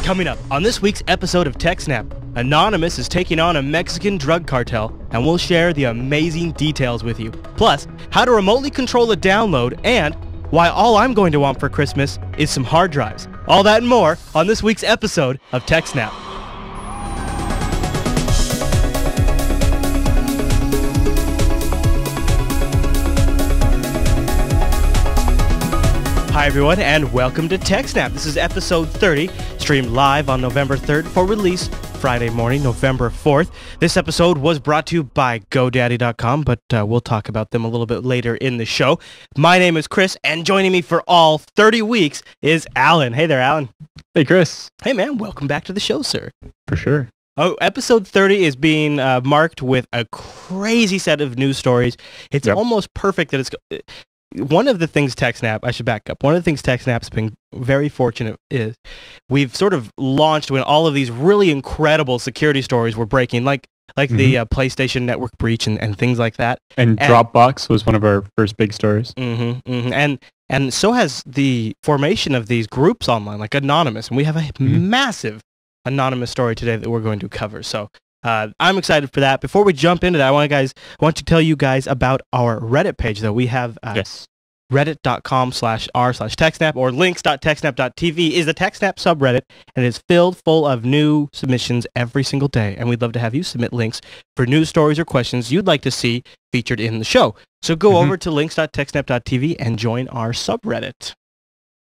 Coming up on this week's episode of TechSNAP, Anonymous is taking on a Mexican drug cartel, and we'll share the amazing details with you. Plus, how to remotely control a download, and why all I'm going to want for Christmas is some hard drives. All that and more on this week's episode of TechSNAP. Hi everyone, and welcome to TechSNAP. This is episode 30, streamed live on November 3rd for release Friday morning, November 4th. This episode was brought to you by GoDaddy.com, but we'll talk about them a little bit later in the show. My name is Chris, and joining me for all 30 weeks is Alan. Hey there, Alan. Hey, Chris. Hey man, welcome back to the show, sir. For sure. Oh, episode 30 is being marked with a crazy set of news stories. It's almost perfect that it's... One of the things TechSNAP, I should back up, one of the things TechSNAP's been very fortunate is we've sort of launched when all of these really incredible security stories were breaking, like the PlayStation Network breach and things like that. And Dropbox was one of our first big stories. And so has the formation of these groups online, like Anonymous, and we have a massive Anonymous story today that we're going to cover. So I'm excited for that. Before we jump into that, I want to tell you guys about our Reddit page, though. We have reddit.com/r/TechSNAP or links.techsnap.tv is the TechSNAP subreddit, and it is filled full of new submissions every single day. And we'd love to have you submit links for news stories or questions you'd like to see featured in the show. So go over to links.techsnap.tv and join our subreddit.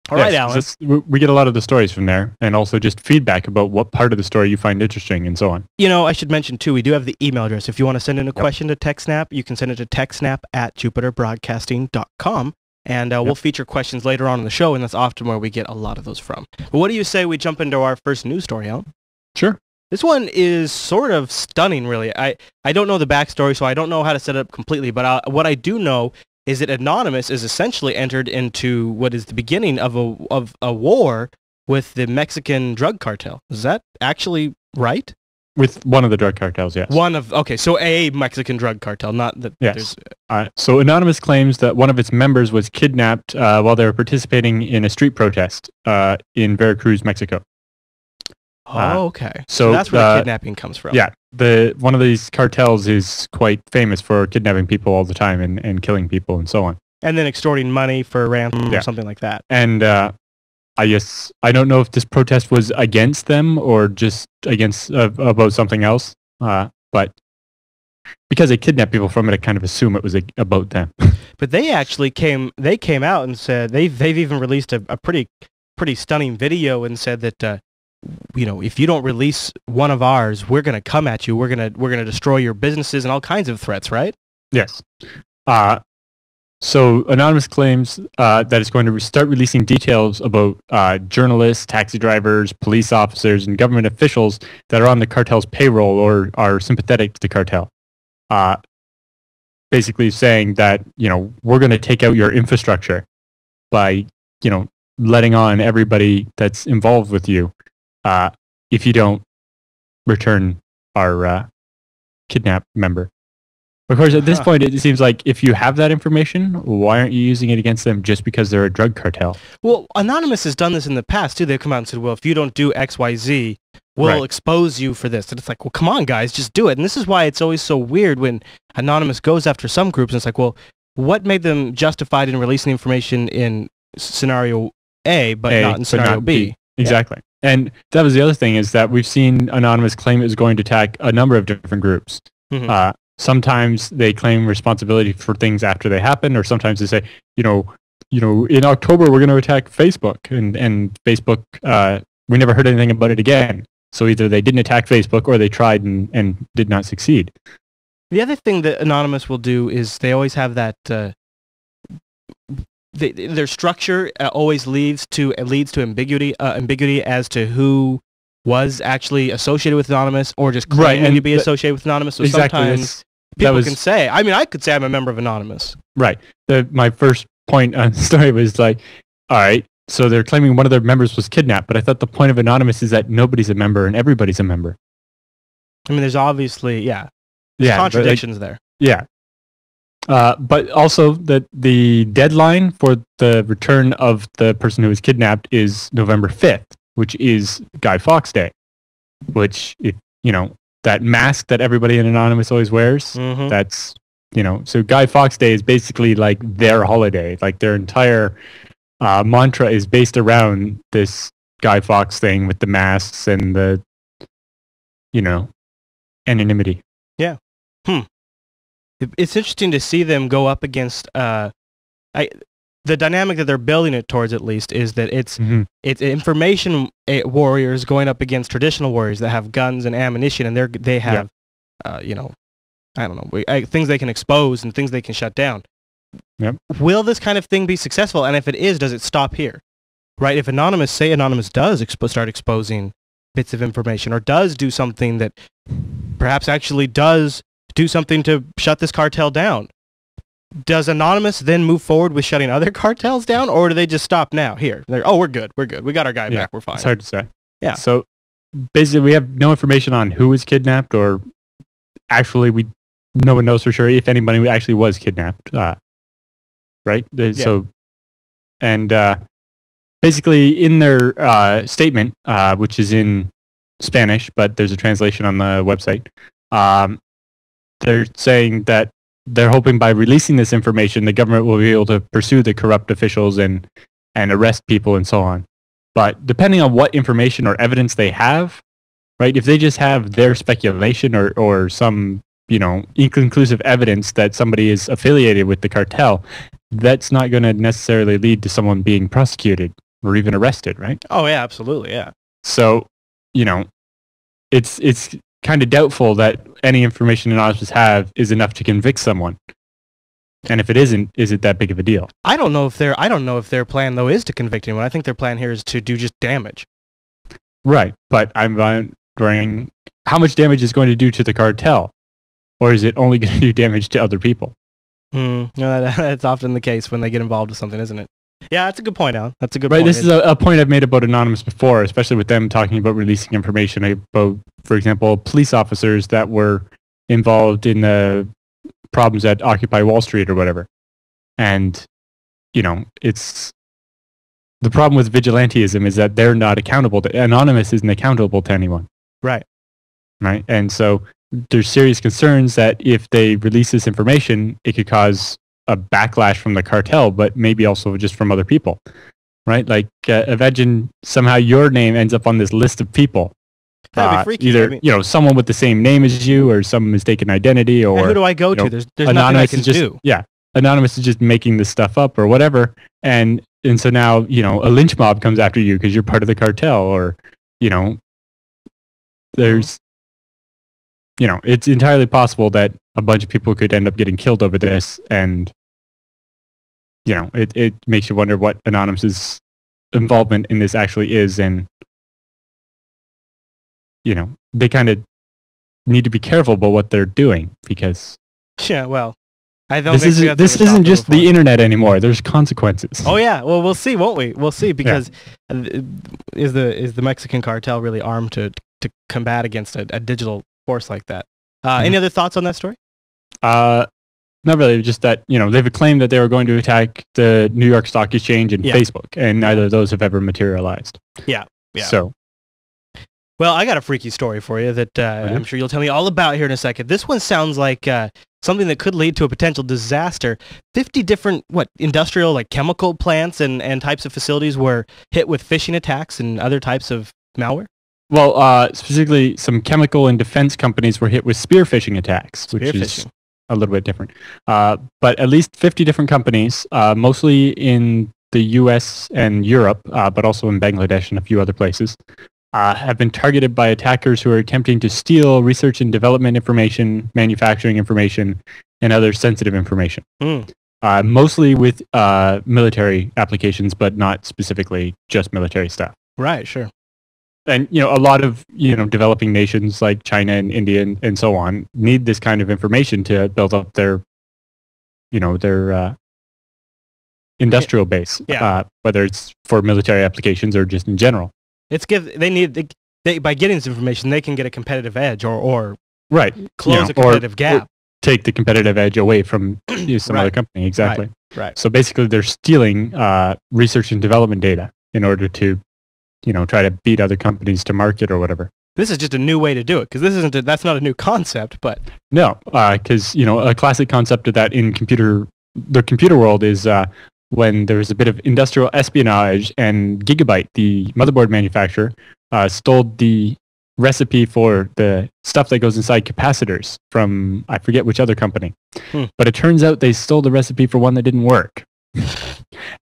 All right, Alan. We get a lot of the stories from there, and also just feedback about what part of the story you find interesting and so on. You know, I should mention, too, we do have the email address. If you want to send in a question to TechSNAP, you can send it to techsnap@jupiterbroadcasting.com, and we'll feature questions later on in the show, and that's often where we get a lot of those from. But what do you say we jump into our first news story, Alan? Sure. This one is sort of stunning, really. I don't know the backstory, so I don't know how to set it up completely, but what I do know is that Anonymous is essentially entered into what is the beginning of a war with the Mexican Drug Cartel. Is that actually right? With one of the drug cartels, yes. So a Mexican Drug Cartel, not that yes. So Anonymous claims that one of its members was kidnapped while they were participating in a street protest in Veracruz, Mexico. Okay. So that's where the kidnapping comes from. Yeah. One of these cartels is quite famous for kidnapping people all the time and killing people and so on. And then extorting money for ransom or something like that. And I don't know if this protest was against them or just against about something else. But because they kidnapped people from it, I kind of assume it was about them. But they actually came out and said they've even released a pretty stunning video and said that if you don't release one of ours, we're going to come at you. We're going to destroy your businesses and all kinds of threats, right? Yes. So Anonymous claims that it's going to start releasing details about journalists, taxi drivers, police officers, and government officials that are on the cartel's payroll or are sympathetic to the cartel. Basically saying that, we're going to take out your infrastructure by, letting on everybody that's involved with you. If you don't return our kidnapped member. Of course, at this point, it seems like if you have that information, why aren't you using it against them just because they're a drug cartel? Well, Anonymous has done this in the past, too. They've come out and said, well, if you don't do X, Y, Z, we'll expose you for this. And it's like, well, come on, guys, just do it. And this is why it's always so weird when Anonymous goes after some groups. And it's like, well, what made them justified in releasing the information in scenario A, but not in scenario B? Exactly. And that was the other thing, is that we've seen Anonymous claim it was going to attack a number of different groups. Sometimes they claim responsibility for things after they happen, or sometimes they say, in October we're going to attack Facebook, and Facebook, we never heard anything about it again. So either they didn't attack Facebook or they tried and did not succeed. The other thing that Anonymous will do is they always have that... their structure always leads to ambiguity as to who was actually associated with Anonymous or just claiming to be associated with Anonymous. So sometimes people can say, I could say I'm a member of Anonymous. Right. My first point on the story was like, all right, so they're claiming one of their members was kidnapped, but I thought the point of Anonymous is that nobody's a member and everybody's a member. I mean, there's obviously, contradictions there. Yeah. But also that the deadline for the return of the person who was kidnapped is November 5th. which is Guy Fawkes Day, which, if you know, that mask that everybody in Anonymous always wears, that's, you know, so Guy Fawkes Day is basically like their holiday. Like their entire mantra is based around this Guy Fawkes thing with the masks and the, you know, anonymity. Yeah. It's interesting to see them go up against the dynamic that they're building it towards, at least, is that it's information warriors going up against traditional warriors that have guns and ammunition, and they have you know, I don't know, things they can expose and things they can shut down. Yep. Will this kind of thing be successful? And if it is, does it stop here? Right? If Anonymous does start exposing bits of information, or does do something that perhaps actually does do something to shut this cartel down, does Anonymous then move forward with shutting other cartels down, or do they just stop now? Here, we're good. We got our guy back. We're fine. It's hard to say. Yeah. So basically, we have no information on who was kidnapped, or actually, no one knows for sure if anybody actually was kidnapped. Right. So, and basically, in their statement, which is in Spanish, but there's a translation on the website, they're saying that they're hoping by releasing this information, the government will be able to pursue the corrupt officials and arrest people and so on. But depending on what information or evidence they have, right, if they just have their speculation or some, you know, inconclusive evidence that somebody is affiliated with the cartel, that's not going to necessarily lead to someone being prosecuted or even arrested, right? Oh, yeah, absolutely, yeah. So, you know, it's kind of doubtful that any information Anonymous have is enough to convict someone. And if it isn't, is it that big of a deal? I don't know if their plan though is to convict anyone. I think their plan here is to do just damage. Right, but I'm wondering how much damage is going to do to the cartel, or is it only going to do damage to other people? No, that's often the case when they get involved with something, isn't it? Yeah, that's a good point, Alan. That's a good point. Right, this is a point I've made about Anonymous before, especially with them talking about releasing information about, for example, police officers that were involved in the problems at Occupy Wall Street or whatever. And, you know, it's the problem with vigilantism is that they're not accountable. Anonymous isn't accountable to anyone. Right. Right. And so there's serious concerns that if they release this information, it could cause a backlash from the cartel, but maybe also just from other people, right? Like, imagine somehow your name ends up on this list of people. That'd be freaky. Either, you know, someone with the same name as you, or some mistaken identity, or who do I go to? There's nothing I can do. Yeah, Anonymous is just making this stuff up or whatever, and so now, you know, a lynch mob comes after you because you're part of the cartel, or, you know, there's, you know, it's entirely possible that a bunch of people could end up getting killed over this, and, you know, it makes you wonder what Anonymous's involvement in this actually is, and, you know, they kind of need to be careful about what they're doing, because well, I don't this isn't just the internet anymore. There's consequences. Oh yeah, well, we'll see, won't we? We'll see, because is the Mexican cartel really armed to combat against a digital force like that? Any other thoughts on that story? Not really. Just that, you know, they've claimed that they were going to attack the New York Stock Exchange and Facebook, and neither of those have ever materialized. Yeah. So, well, I got a freaky story for you that I'm sure you'll tell me all about here in a second. This one sounds like something that could lead to a potential disaster. 50 different, industrial, like chemical plants and types of facilities were hit with phishing attacks and other types of malware? Well, specifically, some chemical and defense companies were hit with spear phishing attacks, which is a little bit different. But at least 50 different companies, mostly in the US and Europe, but also in Bangladesh and a few other places, have been targeted by attackers who are attempting to steal research and development information, manufacturing information, and other sensitive information. Mostly with military applications, but not specifically just military stuff. Right, sure. And, you know, a lot of, you know, developing nations like China and India and so on need this kind of information to build up their, you know, their industrial base, whether it's for military applications or just in general. By getting this information, they can get a competitive edge or close a competitive gap. Or take the competitive edge away from some other company. Exactly. Right. So basically they're stealing research and development data in order to, try to beat other companies to market or whatever. This is just a new way to do it, because that's not a new concept, but no, because a classic concept of that in the computer world is when there was a bit of industrial espionage, and Gigabyte, the motherboard manufacturer, stole the recipe for the stuff that goes inside capacitors from, I forget which other company. But it turns out they stole the recipe for one that didn't work.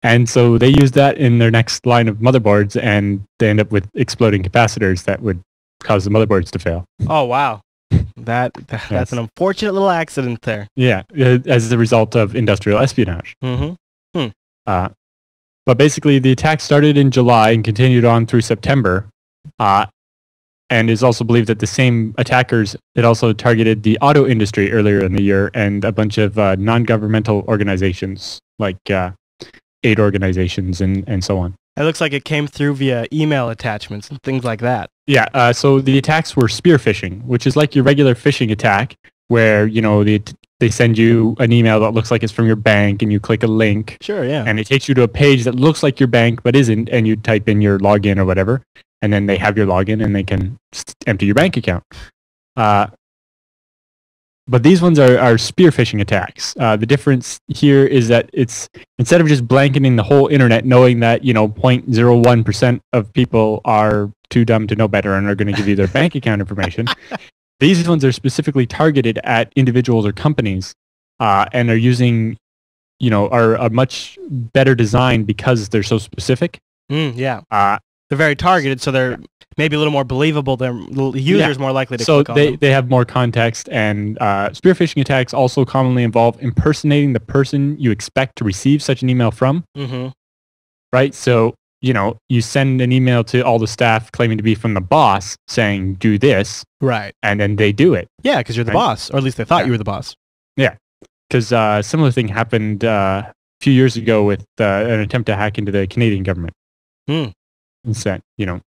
And so they used that in their next line of motherboards, and they end up with exploding capacitors that would cause the motherboards to fail. Oh, wow. That's an unfortunate little accident there. Yeah, as a result of industrial espionage. But basically, the attack started in July and continued on through September. And is also believed that the same attackers had also targeted the auto industry earlier in the year and a bunch of non-governmental organizations like aid organizations and so on. It looks like it came through via email attachments and things like that. Yeah, so the attacks were spear phishing, which is like your regular phishing attack where, they send you an email that looks like it's from your bank and you click a link. Sure, yeah. And it takes you to a page that looks like your bank but isn't, and you type in your login or whatever. And then they have your login and they can empty your bank account. But these ones are spear phishing attacks. The difference here is that it's, instead of just blanketing the whole internet, knowing that 0.01% of people are too dumb to know better and are going to give you their bank account information, these ones are specifically targeted at individuals or companies, and are using, are a much better design because they're so specific. Yeah. They're very targeted, so they're maybe a little more believable. The user's more likely to click on them. So they have more context, and spear phishing attacks also commonly involve impersonating the person you expect to receive such an email from. Right? So, you send an email to all the staff claiming to be from the boss saying, do this. Right. And then they do it. Yeah, because you're the boss, or at least they thought you were the boss. Yeah. Because a similar thing happened a few years ago with an attempt to hack into the Canadian government. Sent,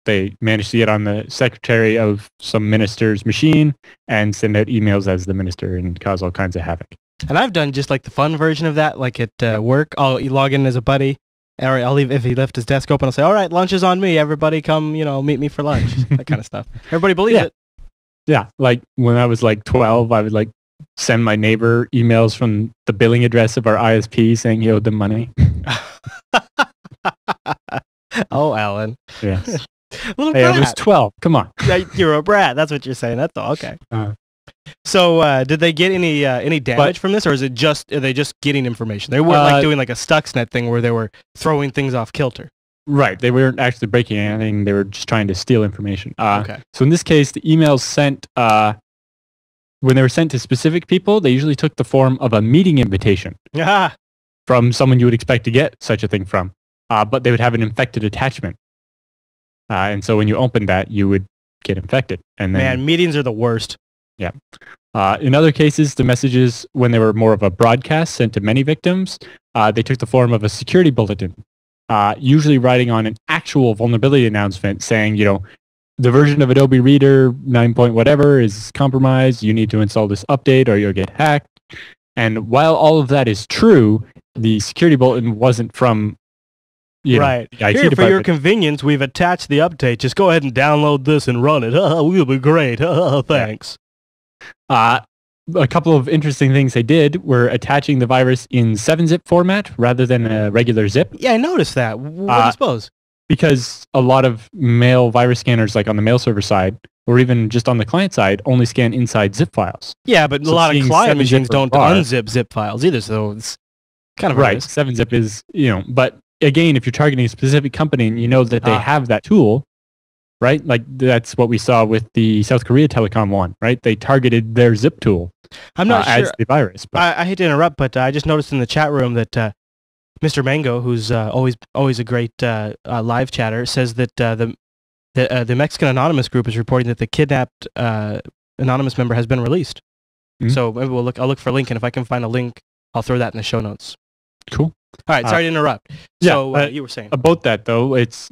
they managed to get on the secretary of some minister's machine and send out emails as the minister and cause all kinds of havoc. And I've done just like the fun version of that, like at work. I'll log in as a buddy, or I'll leave, if he left his desk open, I'll say, all right, lunch is on me. Everybody come, meet me for lunch. That kind of stuff. Everybody believes it. Yeah, like when I was like 12, I would send my neighbor emails from the billing address of our ISP saying he owed them money. Oh, Alan. Yes. Little brat. I was 12. Come on. You're a brat. That's what you're saying. That's all. Okay. So, did they get any damage from this, or are they just getting information? They weren't doing like a Stuxnet thing where they were throwing things off kilter. Right. They weren't actually breaking anything. They were just trying to steal information. Okay. So in this case, the emails sent, when they were sent to specific people, they usually took the form of a meeting invitation from someone you would expect to get such a thing from. But they would have an infected attachment. And so when you opened that, you would get infected. And then, man, meetings are the worst. Yeah. In other cases, the messages, when they were more of a broadcast sent to many victims, they took the form of a security bulletin, usually writing on an actual vulnerability announcement saying, the version of Adobe Reader 9 point whatever is compromised. You need to install this update or you'll get hacked. And while all of that is true, the security bulletin wasn't from right. Here, for your convenience, we've attached the update. Just go ahead and download this and run it. We'll be great. Thanks. A couple of interesting things they did were attaching the virus in 7-zip format rather than a regular zip. Yeah, I noticed that. What do you suppose? Because a lot of mail virus scanners, like on the mail server side, or even just on the client side, only scan inside zip files. Yeah, but a lot of client machines don't unzip zip files either, so it's kind of right. 7-zip is, but again, if you're targeting a specific company and you know that they have that tool, right? Like that's what we saw with the South Korea telecom one, right? They targeted their zip tool. I'm not sure. As the virus. But I hate to interrupt, but I just noticed in the chat room that Mr. Mango, who's always a great live chatter, says that the Mexican Anonymous group is reporting that the kidnapped anonymous member has been released. So maybe I'll look for a link, and if I can find a link, I'll throw that in the show notes. Cool. All right, sorry to interrupt. So you were saying about that though. It's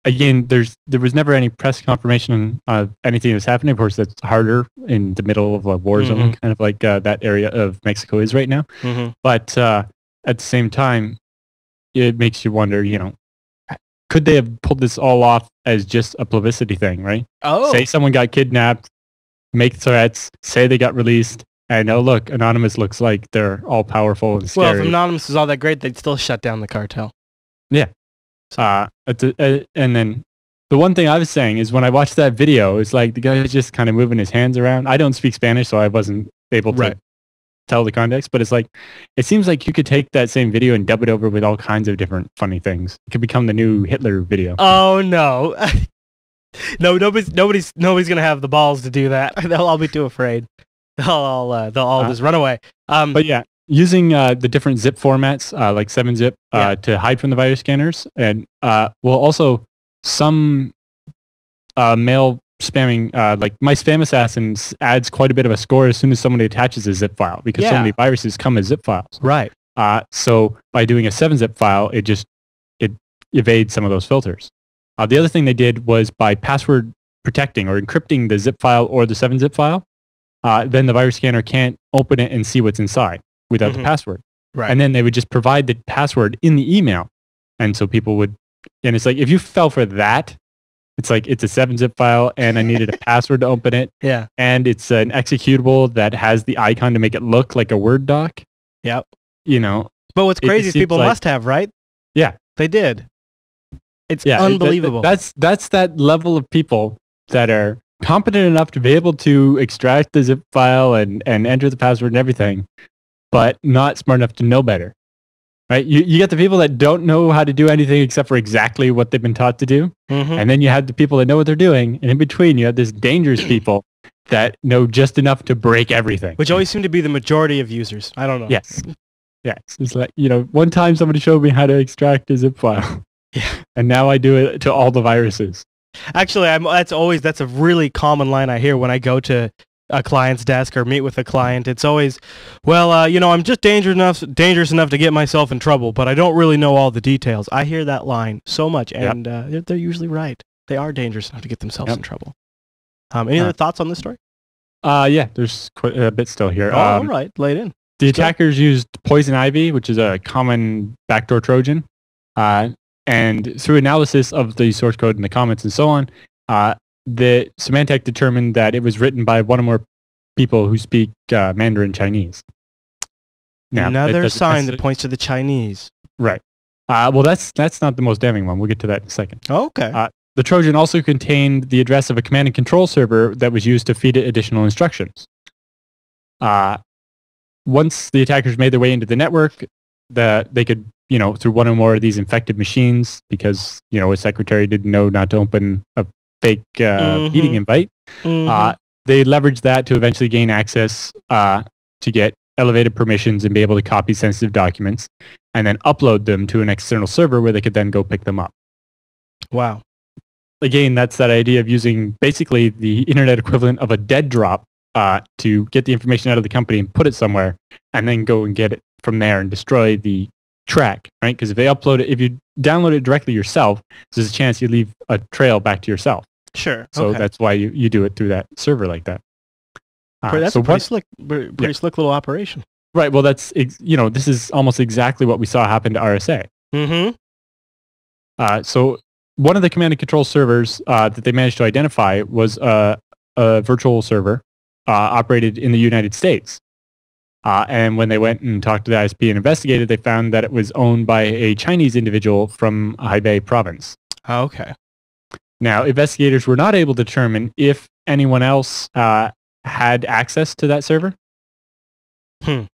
again, there was never any press confirmation on anything that's happening. Of course, that's harder in the middle of a war zone, kind of like that area of Mexico is right now. But at the same time, it makes you wonder. could they have pulled this all off as just a publicity thing, right? Oh. Say someone got kidnapped, make threats, say they got released, and oh look, Anonymous looks like they're all powerful and scary. Well, if Anonymous is all that great, they'd still shut down the cartel. Yeah. And then the one thing I was saying is when I watched that video, it's like the guy was just kind of moving his hands around. I don't speak Spanish, so I wasn't able to tell the context, but it's like, it seems like you could take that same video and dub it over with all kinds of different funny things. It could become the new Hitler video. Oh no. No, nobody's gonna have the balls to do that. They'll all be too afraid. They'll all just run away. But yeah, using the different zip formats like 7-zip to hide from the virus scanners, and also some mail spamming, like My Spam Assassin adds quite a bit of a score as soon as somebody attaches a zip file, because so many viruses come as zip files. Right. So by doing a 7-zip file, it evades some of those filters. The other thing they did was by password protecting or encrypting the zip file or the 7-zip file, then the virus scanner can't open it and see what's inside without the password. Right. And then they would just provide the password in the email. And so people would, and it's like, if you fell for that, it's like, it's a 7-zip file and I needed a password to open it. Yeah. And it's an executable that has the icon to make it look like a Word doc. Yep. You know. But what's crazy is people must have, right? Yeah. They did. It's unbelievable. That's that level of people that are competent enough to be able to extract the zip file and enter the password and everything, but not smart enough to know better. Right? You get the people that don't know how to do anything except for exactly what they've been taught to do. And then you have the people that know what they're doing. And in between, you have this dangerous people that know just enough to break everything. Which always seem to be the majority of users. I don't know. Yes. Yes. It's like, one time somebody showed me how to extract a zip file. Yeah. And now I do it to all the viruses. Actually, that's a really common line I hear when I go to a client's desk or meet with a client. It's always, well, I'm just dangerous enough to get myself in trouble, but I don't really know all the details. I hear that line so much, and they're usually right. They are dangerous enough to get themselves in trouble. Any other thoughts on this story? Yeah, there's quite a bit still here. All right, lay it in. The attackers used poison ivy, which is a common backdoor Trojan. And through analysis of the source code and the comments and so on, the Symantec determined that it was written by one or more people who speak Mandarin Chinese. Now, another sign that points to the Chinese. Right. Well, that's not the most damning one. We'll get to that in a second. Okay. The Trojan also contained the address of a command and control server that was used to feed it additional instructions. Once the attackers made their way into the network, they could, through one or more of these infected machines, because, a secretary didn't know not to open a fake meeting invite, they leveraged that to eventually gain access to get elevated permissions and be able to copy sensitive documents and then upload them to an external server where they could then go pick them up. Wow. Again, that's that idea of using basically the internet equivalent of a dead drop to get the information out of the company and put it somewhere and then go and get it from there and destroy the track, right? Because if you download it directly yourself, there's a chance you leave a trail back to yourself. Sure. So that's why you do it through that server like that. That's a pretty slick little operation. Right. Well, that's, this is almost exactly what we saw happen to RSA. So one of the command and control servers that they managed to identify was a virtual server operated in the United States. And when they went and talked to the ISP and investigated, they found that it was owned by a Chinese individual from Hebei province. Okay. Now, investigators were not able to determine if anyone else had access to that server. When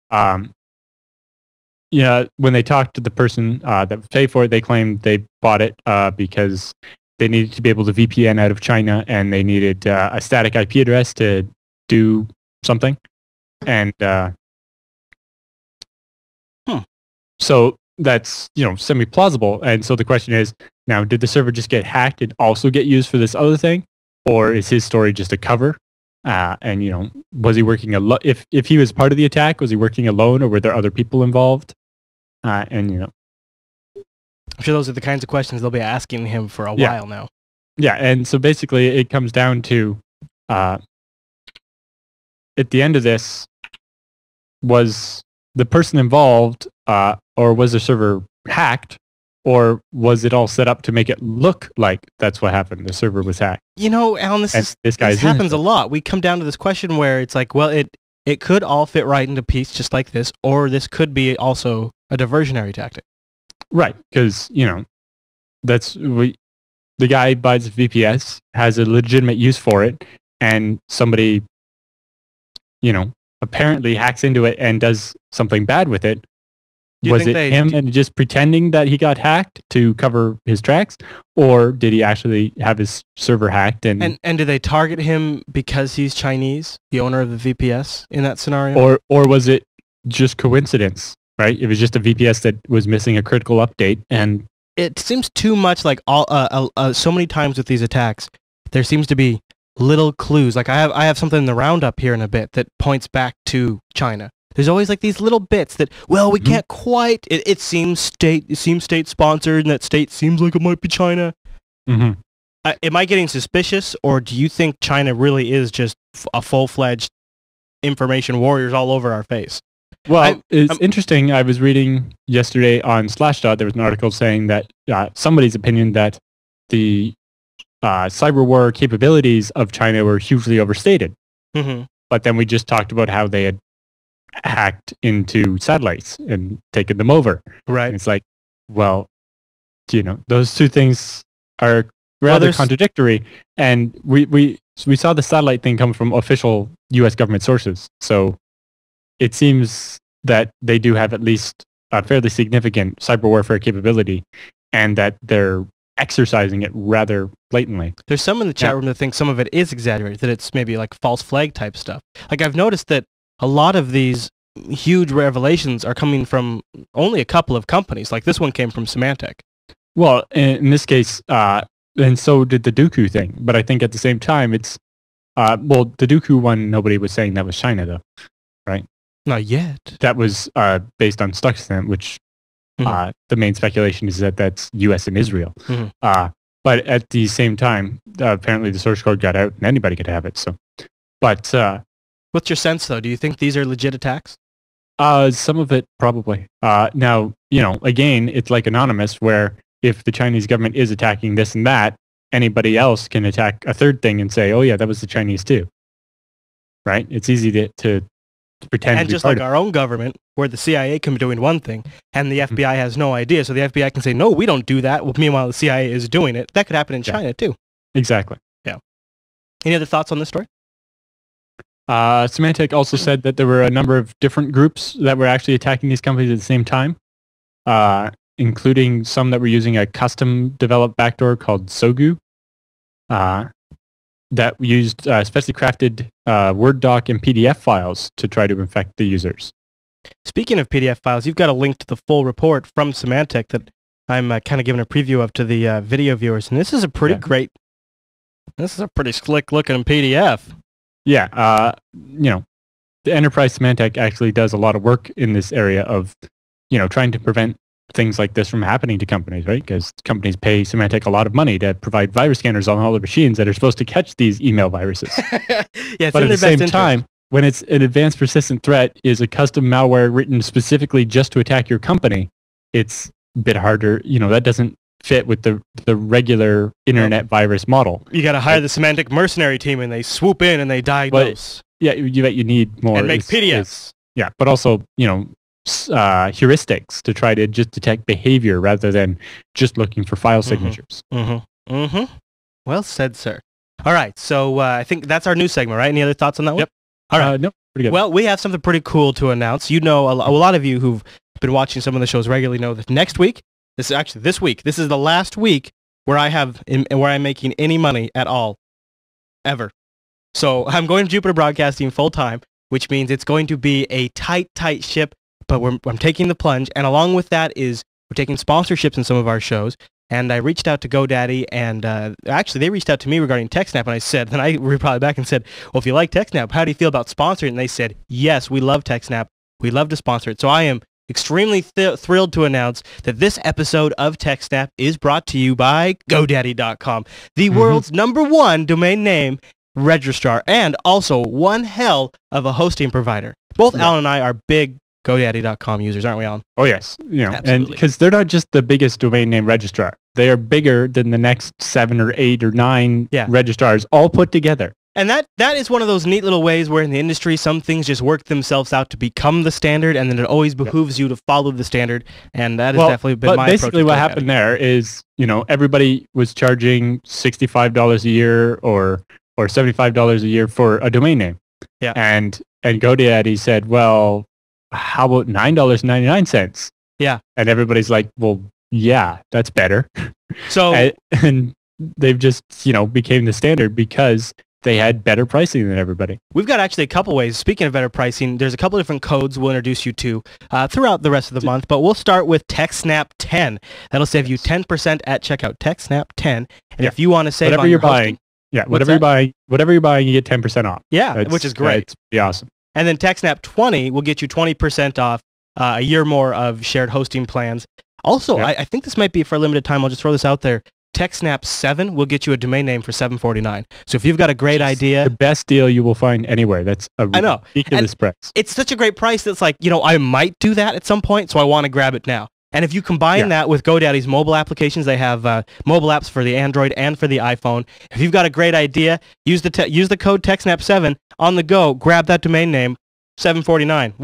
they talked to the person that paid for it, they claimed they bought it because they needed to be able to VPN out of China and they needed a static IP address to do something. And so that's, semi-plausible. And so the question is, now, did the server just get hacked and also get used for this other thing? Or is his story just a cover? And, was he working alone? If he was part of the attack, was he working alone or were there other people involved? I'm sure those are the kinds of questions they'll be asking him for a while now. Yeah, and so basically it comes down to, at the end of this, was the person involved or was the server hacked Or was it all set up to make it look like that's what happened? The server was hacked. You know, Alan, this happens a lot. We come down to this question where it's like, well, it could all fit right into piece just like this, or this could be also a diversionary tactic. Right, because, the guy buys a VPS, has a legitimate use for it, and somebody, apparently hacks into it and does something bad with it. Was it him and just pretending that he got hacked to cover his tracks, or did he actually have his server hacked? And do they target him because he's Chinese, the owner of the VPS in that scenario? Or was it just coincidence, right? It was just a VPS that was missing a critical update, and it seems too much like so many times with these attacks, there seems to be little clues. Like I have something in the roundup here in a bit that points back to China. There's always like these little bits that, well, we can't quite. It seems state sponsored, and that state seems like it might be China. Am I getting suspicious, or do you think China really is just a full-fledged information warriors all over our face? Well, it's interesting. I was reading yesterday on Slashdot. There was an article saying that somebody's opinion that the cyber war capabilities of China were hugely overstated. But then we just talked about how they had hacked into satellites and taken them over. Right. And it's like, well, those two things are rather contradictory. And we saw the satellite thing come from official U.S. government sources. So it seems that they do have at least a fairly significant cyber warfare capability, and that they're exercising it rather blatantly. There's some in the chat room that think some of it is exaggerated, that it's maybe like false flag type stuff. Like I've noticed that a lot of these huge revelations are coming from only a couple of companies. Like this one came from Symantec. Well, in this case, and so did the Dooku thing. But I think at the same time, it's, the Dooku one, nobody was saying that was China, though, right? Not yet. That was based on Stuxnet, which the main speculation is that that's U.S. and Israel. But at the same time, apparently the source code got out and anybody could have it. So, but what's your sense, though? Do you think these are legit attacks? Some of it, probably. Now, again, it's like Anonymous, where if the Chinese government is attacking this and that, anybody else can attack a third thing and say, oh, yeah, that was the Chinese too. Right? It's easy to pretend and to be just like our own government, where the CIA can be doing one thing and the FBI has no idea, so the FBI can say, no, we don't do that. Well, meanwhile, the CIA is doing it. That could happen in China, too. Exactly. Yeah. Any other thoughts on this story? Symantec also said that there were a number of different groups that were actually attacking these companies at the same time, including some that were using a custom-developed backdoor called Sogu that used specially crafted Word doc and PDF files to try to infect the users. Speaking of PDF files, you've got a link to the full report from Symantec that I'm kind of giving a preview of to the video viewers, and this is a pretty great, this is a pretty slick-looking PDF. Yeah, the enterprise Symantec actually does a lot of work in this area of, trying to prevent things like this from happening to companies, right? Because companies pay Symantec a lot of money to provide virus scanners on all the machines that are supposed to catch these email viruses. Yeah, but at the same time, when it's an advanced persistent threat is a custom malware written specifically just to attack your company, it's a bit harder. That doesn't fit with the regular internet virus model. You got to hire the Symantec mercenary team, and they swoop in and they diagnose. But, you need more. And make PDFs. Yeah, but also, heuristics to try to just detect behavior rather than just looking for file signatures. Well said, sir. All right, so I think that's our new segment, right? Any other thoughts on that one? Yep. All right. No, pretty good. Well, we have something pretty cool to announce. A lot of you who've been watching some of the shows regularly know that next week, this is the last week where I'm making any money at all, ever. So I'm going to Jupiter Broadcasting full time, which means it's going to be a tight ship, but I'm taking the plunge. And along with that is we're taking sponsorships in some of our shows. And I reached out to GoDaddy, and actually they reached out to me regarding TechSNAP, and then I replied back and said, well, if you like TechSNAP, how do you feel about sponsoring it? And they said, yes, we love TechSNAP. We'd love to sponsor it. So I am extremely thrilled to announce that this episode of TechSNAP is brought to you by GoDaddy.com, the world's #1 domain name registrar, and also one hell of a hosting provider. Both Alan and I are big GoDaddy.com users, aren't we, Alan? Oh yes, Absolutely. and because they're not just the biggest domain name registrar, they are bigger than the next 7 or 8 or 9 registrars all put together. And that is one of those neat little ways where in the industry some things just work themselves out to become the standard, and then it always behooves you to follow the standard. And that has definitely been my approach. Basically, what happened there is, everybody was charging $65 a year or $75 a year for a domain name. Yeah. And GoDaddy said, well, how about $9.99? Yeah. And everybody's like, well, yeah, that's better. So and they've just, became the standard because they had better pricing than everybody. We've got actually a couple ways. Speaking of better pricing, there's a couple different codes we'll introduce you to throughout the rest of the month, but we'll start with TechSNAP 10. That'll save you 10% at checkout. TechSNAP 10. And if you want to save whatever on you're buying, whatever you're buying, you get 10% off. Yeah, which is great. It's pretty awesome. And then TechSNAP 20 will get you 20% off a year more of shared hosting plans. Also, I think this might be for a limited time. I'll just throw this out there. TechSNAP 7 will get you a domain name for $7.49. So if you've got a great idea, the best deal you will find anywhere. That's a ridiculous price. It's such a great price that's like, I might do that at some point, so I want to grab it now. And if you combine that with GoDaddy's mobile applications, they have mobile apps for the Android and for the iPhone. If you've got a great idea, use the code TechSNAP7 on the go. Grab that domain name, $7.49.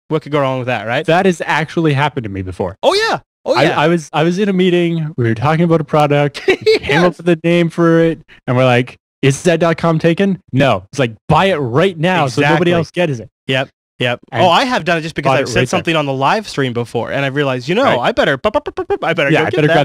What could go wrong with that, right? That has actually happened to me before. Oh yeah. Oh yeah. I was in a meeting. We were talking about a product. Came up with a name for it, and we're like, "Is that .com taken?" No. It's like, buy it right now, so nobody else gets it. Yep. I have done it just because I've said something on the live stream before, and I've realized, I better grab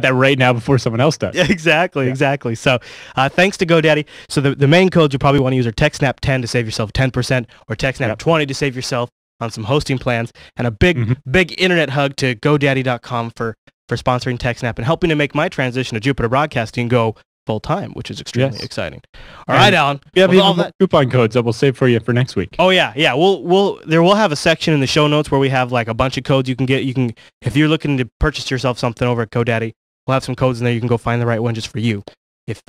that right now before someone else does. Exactly. So, thanks to GoDaddy. So the main codes you probably want to use are TechSNAP 10 to save yourself 10%, or TechSNAP 20 to save yourself on some hosting plans, and a big internet hug to GoDaddy.com for sponsoring TechSNAP and helping to make my transition to Jupiter Broadcasting go full time, which is extremely exciting. All right, Alan. We have even coupon codes that we'll save for you for next week. Oh yeah. We'll have a section in the show notes where we have like a bunch of codes you can get. If you're looking to purchase yourself something over at GoDaddy, we'll have some codes in there. You can go find the right one just for you. If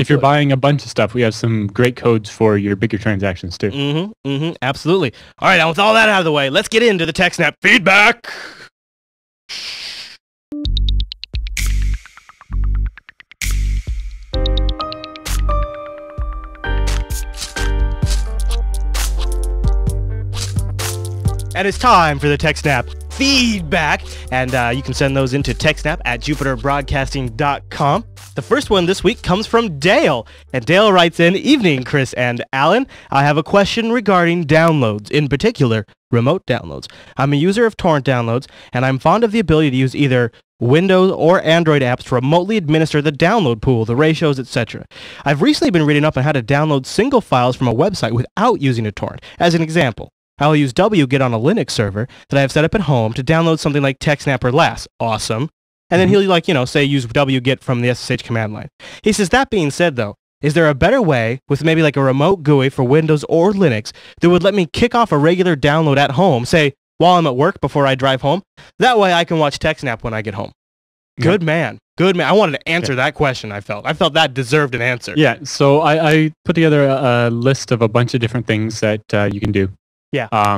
you're buying a bunch of stuff, we have some great codes for your bigger transactions too. Absolutely. All right, now with all that out of the way, let's get into the TechSNAP feedback. And it's time for the TechSNAP feedback, and you can send those into TechSNAP at jupiterbroadcasting.com. The first one this week comes from Dale, and Dale writes in, "Evening, Chris and Alan. I have a question regarding downloads, in particular, remote downloads. I'm a user of torrent downloads, and I'm fond of the ability to use either Windows or Android apps to remotely administer the download pool, the ratios, etc. I've recently been reading up on how to download single files from a website without using a torrent. As an example, I'll use wget on a Linux server that I have set up at home to download something like TechSNAP or LAS. Awesome. And then he'll say use wget from the SSH command line. He says, that being said though, is there a better way with maybe like a remote GUI for Windows or Linux that would let me kick off a regular download at home, say while I'm at work before I drive home? That way I can watch TechSNAP when I get home. Good man. I wanted to answer that question. I felt that deserved an answer. Yeah. So I put together a list of a bunch of different things that you can do. Yeah.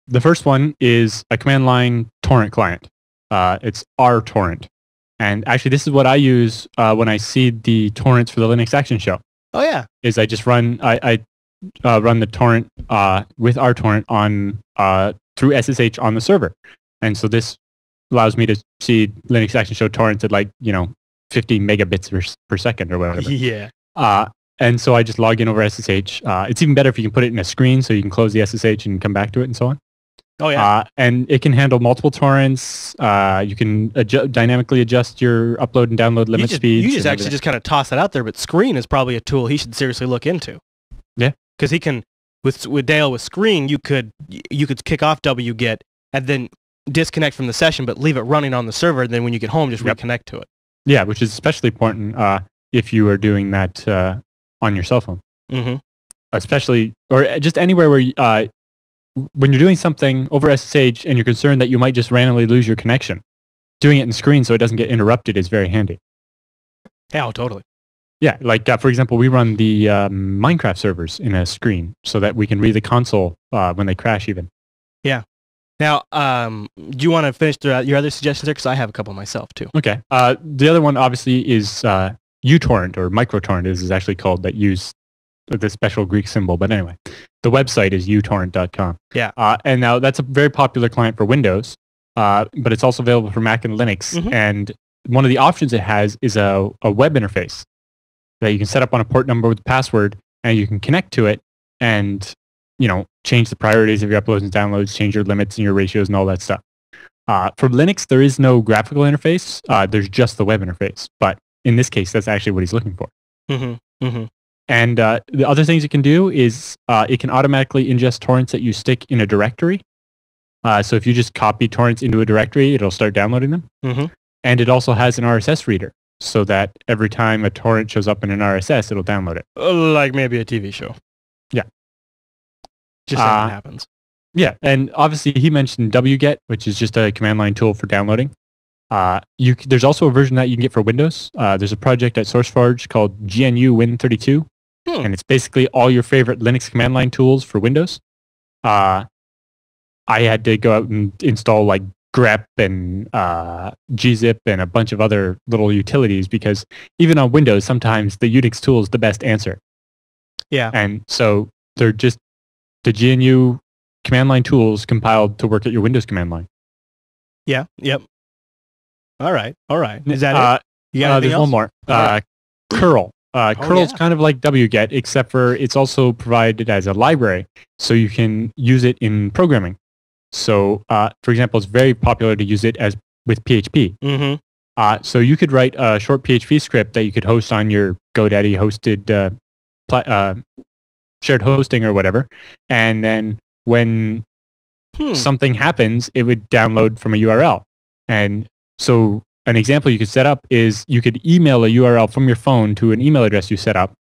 The first one is a command line torrent client. It's rTorrent. And actually, this is what I use when I see the torrents for the Linux Action Show. Oh yeah. Is I just run run the torrent with rTorrent on through SSH on the server, and so this allows me to see Linux Action Show torrents at 50 megabits per second or whatever. Yeah. And so I just log in over SSH. It's even better if you can put it in a screen so you can close the SSH and come back to it and so on. Oh, yeah. And it can handle multiple torrents. You can dynamically adjust your upload and download limit speeds. You just kind of toss that out there, but Screen is probably a tool he should seriously look into. Yeah. Because he can, with Dale, with Screen, you could kick off wget and then disconnect from the session, but leave it running on the server, and then when you get home, just reconnect to it. Yeah, which is especially important if you are doing that on your cell phone. Mm-hmm. Especially, or just anywhere where when you're doing something over SSH and you're concerned that you might just randomly lose your connection, doing it in Screen so it doesn't get interrupted is very handy. Yeah, oh, totally. Yeah, for example, we run the Minecraft servers in a Screen so that we can read the console when they crash even. Yeah. Now, do you want to finish your other suggestions there? Because I have a couple myself, too. Okay. The other one, obviously, is uTorrent, or microtorrent, as it's actually called, that use the special Greek symbol. But anyway, the website is uTorrent.com. Yeah. And now that's a very popular client for Windows, but it's also available for Mac and Linux. Mm-hmm. And one of the options it has is a web interface that you can set up on a port number with a password, and you can connect to it and, change the priorities of your uploads and downloads, change your limits and your ratios and all that stuff. For Linux, there is no graphical interface. There's just the web interface. But in this case, that's actually what he's looking for. Mm-hmm. Mm-hmm. And the other things it can do is it can automatically ingest torrents that you stick in a directory. So if you just copy torrents into a directory, it'll start downloading them. Mm-hmm. And it also has an RSS reader, so that every time a torrent shows up in an RSS, it'll download it. Like maybe a TV show. Yeah. Just like it happens. Yeah, and obviously he mentioned wget, which is just a command line tool for downloading. There's also a version that you can get for Windows. There's a project at SourceForge called GNU Win32, and it's basically all your favorite Linux command line tools for Windows. I had to go out and install like grep and gzip and a bunch of other little utilities, because even on Windows, sometimes the Unix tool is the best answer. Yeah. And so they're just the GNU command line tools compiled to work at your Windows command line. Yeah. Yep. All right. Is that it? You got anything there's else? one more. Curl. Curl's kind of like wget, except for it's also provided as a library, so you can use it in programming. So, for example, it's very popular to use it with PHP. Mm-hmm. So you could write a short PHP script that you could host on your GoDaddy hosted shared hosting or whatever, and then when something happens, it would download from a URL. And so an example you could set up is you could email a URL from your phone to an email address you set up,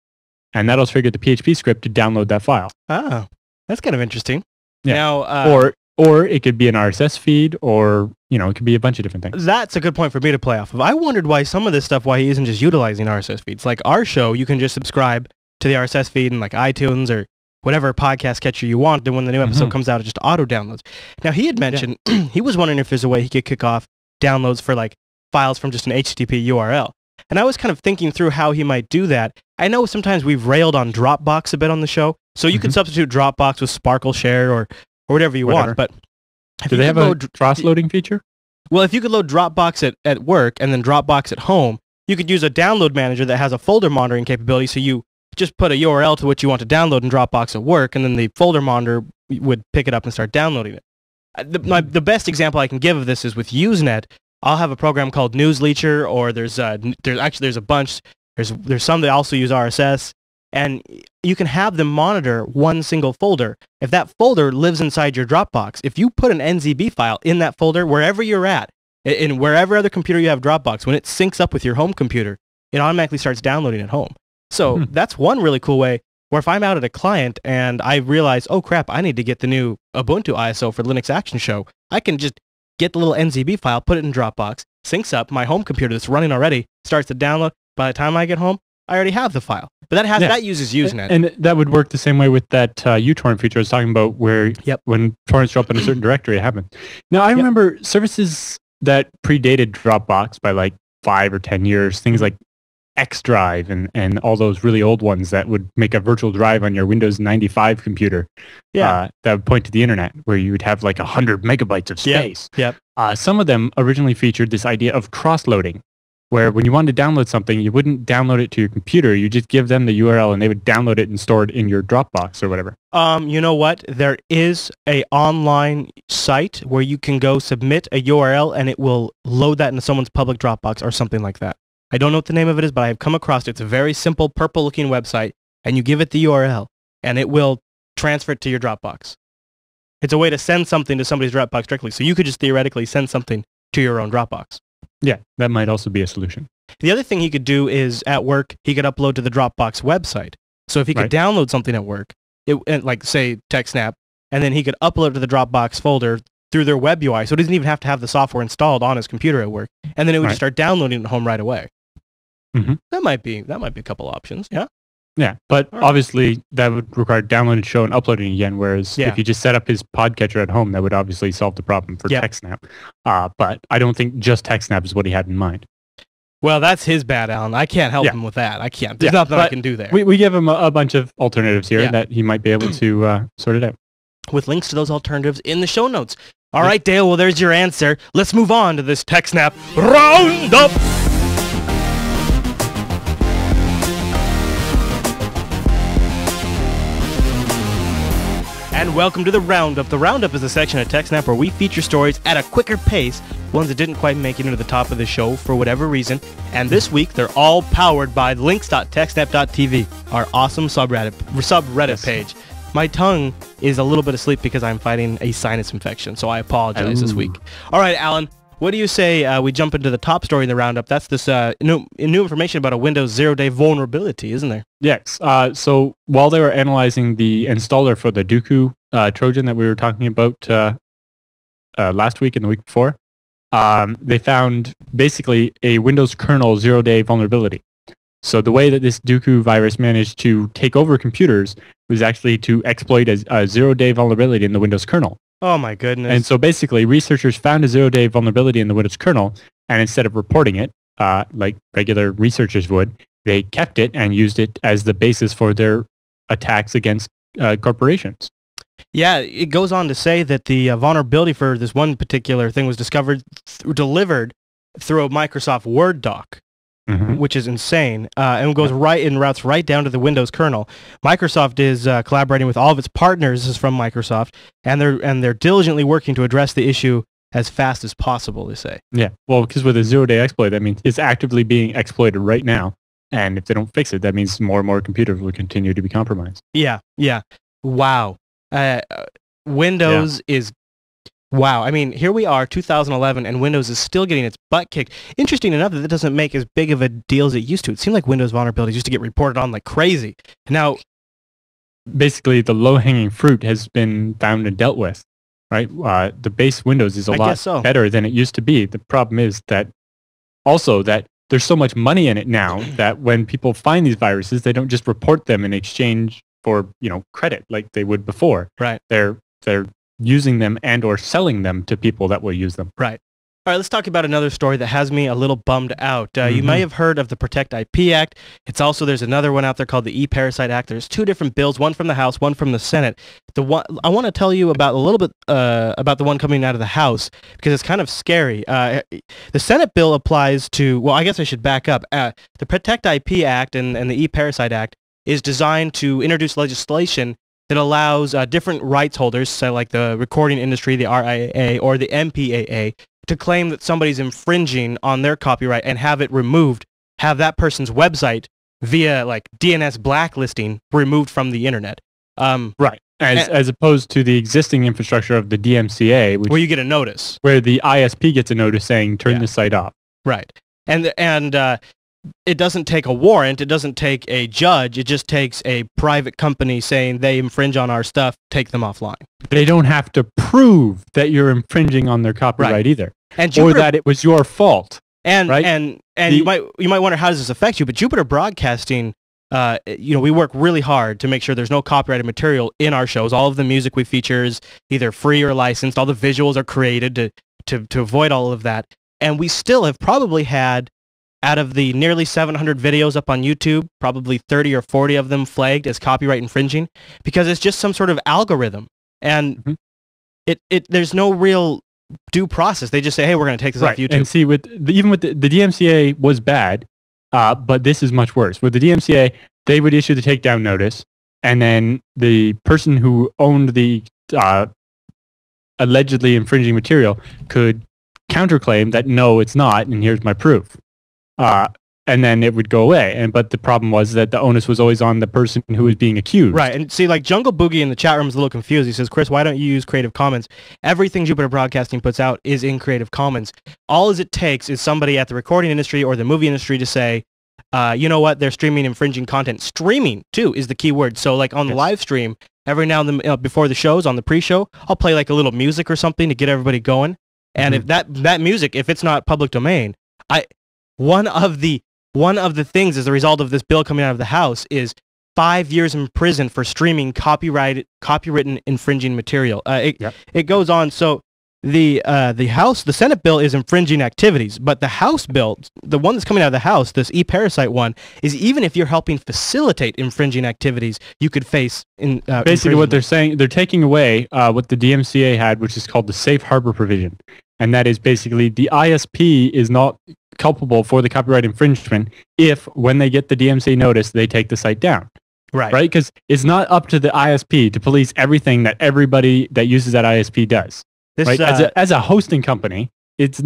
and that'll trigger the PHP script to download that file. Oh, that's kind of interesting. Yeah. Now, or it could be an RSS feed, or it could be a bunch of different things. That's a good point for me to play off of. I wondered why some of this stuff, why he isn't just utilizing RSS feeds. Like our show, you can just subscribe to the RSS feed in like iTunes or whatever podcast catcher you want, and when the new episode comes out, it just auto downloads. Now he had mentioned he was wondering if there's a way he could kick off downloads for like files from just an HTTP URL. And I was kind of thinking through how he might do that. I know sometimes we've railed on Dropbox a bit on the show, so you can substitute Dropbox with Sparkle Share or whatever you want. But do they have a cross-loading feature? Well, if you could load Dropbox at work and then Dropbox at home, you could use a download manager that has a folder monitoring capability, so you just put a URL to what you want to download in Dropbox at work, and then the folder monitor would pick it up and start downloading it. The best example I can give of this is with Usenet. I'll have a program called Newsleacher, or there's a bunch. There's some that also use RSS, and you can have them monitor one single folder. If that folder lives inside your Dropbox, if you put an NZB file in that folder wherever you're at, in wherever other computer you have Dropbox, when it syncs up with your home computer, it automatically starts downloading at home. So that's one really cool way where if I'm out at a client and I realize, oh crap, I need to get the new Ubuntu ISO for Linux Action Show, I can just get the little NZB file, put it in Dropbox, syncs up, my home computer that's running already starts to download. By the time I get home, I already have the file. But that uses Usenet. And that would work the same way with that uTorrent feature I was talking about, where when torrents show up in a certain directory, it happens. Now, I remember services that predated Dropbox by like 5 or 10 years, things like X-Drive and all those really old ones that would make a virtual drive on your Windows 95 computer that would point to the internet, where you would have like 100 megabytes of space. Some of them originally featured this idea of cross-loading, where when you wanted to download something, you wouldn't download it to your computer. You just give them the URL and they would download it and store it in your Dropbox or whatever. You know what? There is a online site where you can go submit a URL and it will load that into someone's public Dropbox or something like that. I don't know what the name of it is, but I have come across it. It's a very simple purple-looking website, and you give it the URL, and it will transfer it to your Dropbox. It's a way to send something to somebody's Dropbox directly, so you could just theoretically send something to your own Dropbox. Yeah, that might also be a solution. The other thing he could do is, at work, he could upload to the Dropbox website. So if he could download something at work, like, say, TechSNAP, and then he could upload it to the Dropbox folder through their web UI, so he doesn't even have to have the software installed on his computer at work, and then it would just start downloading it at home right away. That might be a couple options, yeah? Yeah, but obviously that would require downloading the show and uploading again, whereas if you just set up his podcatcher at home, that would obviously solve the problem for TechSNAP. But I don't think just TechSNAP is what he had in mind. Well, that's his bad, Alan. I can't help him with that. I can't. There's nothing I can do there. We give him a bunch of alternatives here that he might be able to sort it out. With links to those alternatives in the show notes. All right, Dale, well, there's your answer. Let's move on to this TechSNAP Roundup. And welcome to the Roundup. The Roundup is a section of TechSNAP where we feature stories at a quicker pace, ones that didn't quite make it into the top of the show for whatever reason. And this week, they're all powered by links.techsnap.tv, our awesome subreddit page. My tongue is a little bit asleep because I'm fighting a sinus infection, so I apologize this week. All right, Alan, what do you say we jump into the top story in the Roundup? That's this new information about a Windows zero-day vulnerability, isn't there? Yes. So while they were analyzing the installer for the Dooku Trojan that we were talking about last week and the week before, they found basically a Windows kernel zero-day vulnerability. So the way that this Dooku virus managed to take over computers was actually to exploit a zero-day vulnerability in the Windows kernel. Oh my goodness. And so basically, researchers found a zero-day vulnerability in the Windows kernel, and instead of reporting it, like regular researchers would, they kept it and used it as the basis for their attacks against corporations. Yeah, it goes on to say that the vulnerability for this one particular thing was delivered through a Microsoft Word doc. Which is insane, and goes routes right down to the Windows kernel. Microsoft is collaborating with all of its partners. This is from Microsoft, and they're diligently working to address the issue as fast as possible. They say. Yeah, well, because with a zero-day exploit, that means it's actively being exploited right now, and if they don't fix it, that means more and more computers will continue to be compromised. Yeah. Wow. Windows is. Wow, I mean, here we are, 2011, and Windows is still getting its butt kicked. Interesting enough that doesn't make as big of a deal as it used to. It seemed like Windows vulnerabilities used to get reported on like crazy. Now, basically, the low-hanging fruit has been found and dealt with, right? The base Windows is a lot better than it used to be. The problem is that also that there's so much money in it now that when people find these viruses, they don't just report them in exchange for, credit like they would before. Right. They're using them and or selling them to people that will use them. Right. All right, let's talk about another story that has me a little bummed out. You may have heard of the Protect IP Act. There's another one out there called the E-Parasite Act. There's two different bills, one from the House, one from the Senate. I want to tell you about a little bit about the one coming out of the House because it's kind of scary. The Senate bill applies to, well, I guess I should back up. The Protect IP Act and the E-Parasite Act is designed to introduce legislation that allows different rights holders, say like the recording industry, the RIAA, or the MPAA, to claim that somebody's infringing on their copyright and have it removed, have that person's website via like DNS blacklisting removed from the internet. Right. As opposed to the existing infrastructure of the DMCA, where you get a notice. Where the ISP gets a notice saying, turn this site off. Right. And it doesn't take a warrant, it doesn't take a judge, it just takes a private company saying they infringe on our stuff, take them offline. They don't have to prove that you're infringing on their copyright either, or that it was your fault. And you might wonder, how does this affect you? But Jupiter Broadcasting, we work really hard to make sure there's no copyrighted material in our shows. All of the music we feature is either free or licensed. All the visuals are created to avoid all of that. And we still have probably had, out of the nearly 700 videos up on YouTube, probably 30 or 40 of them flagged as copyright infringing because it's just some sort of algorithm. And there's no real due process. They just say, hey, we're going to take this off YouTube. And see, even with the DMCA was bad, but this is much worse. With the DMCA, they would issue the takedown notice, and then the person who owned the allegedly infringing material could counterclaim that, no, it's not, and here's my proof. And then it would go away. But the problem was that the onus was always on the person who was being accused. Right. And see, like Jungle Boogie in the chat room is a little confused. He says, Chris, why don't you use Creative Commons? Everything Jupiter Broadcasting puts out is in Creative Commons. All it takes is somebody at the recording industry or the movie industry to say, you know what, they're streaming infringing content. Streaming, too, is the key word. So like on the live stream, every now and then before the shows, on the pre-show, I'll play like a little music or something to get everybody going. And if that music, if it's not public domain, One of the things as a result of this bill coming out of the House is 5 years in prison for streaming copywritten infringing material. It goes on. So the Senate bill is infringing activities, but the House bill, the one that's coming out of the House, this e-parasite one, is even if you're helping facilitate infringing activities, you could face basically what they're saying. They're taking away what the DMCA had, which is called the safe harbor provision, and that is basically the ISP is not culpable for the copyright infringement if, when they get the DMCA notice, they take the site down. Right? Because it's not up to the ISP to police everything that everybody that uses that ISP does. Right? As a hosting company, it's,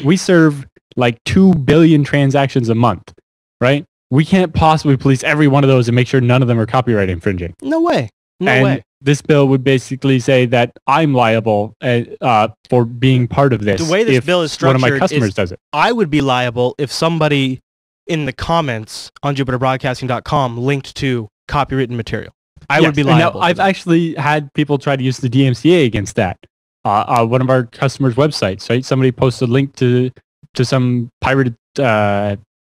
we serve like 2 billion transactions a month, right? We can't possibly police every one of those and make sure none of them are copyright infringing. No way. No way. This bill would basically say that I'm liable for being part of this. The way this bill is structured, one of my customers does it. I would be liable if somebody in the comments on JupiterBroadcasting.com linked to copywritten material. I would be liable. Now, I've actually had people try to use the DMCA against that. One of our customers' websites, right? Somebody posted a link to some pirated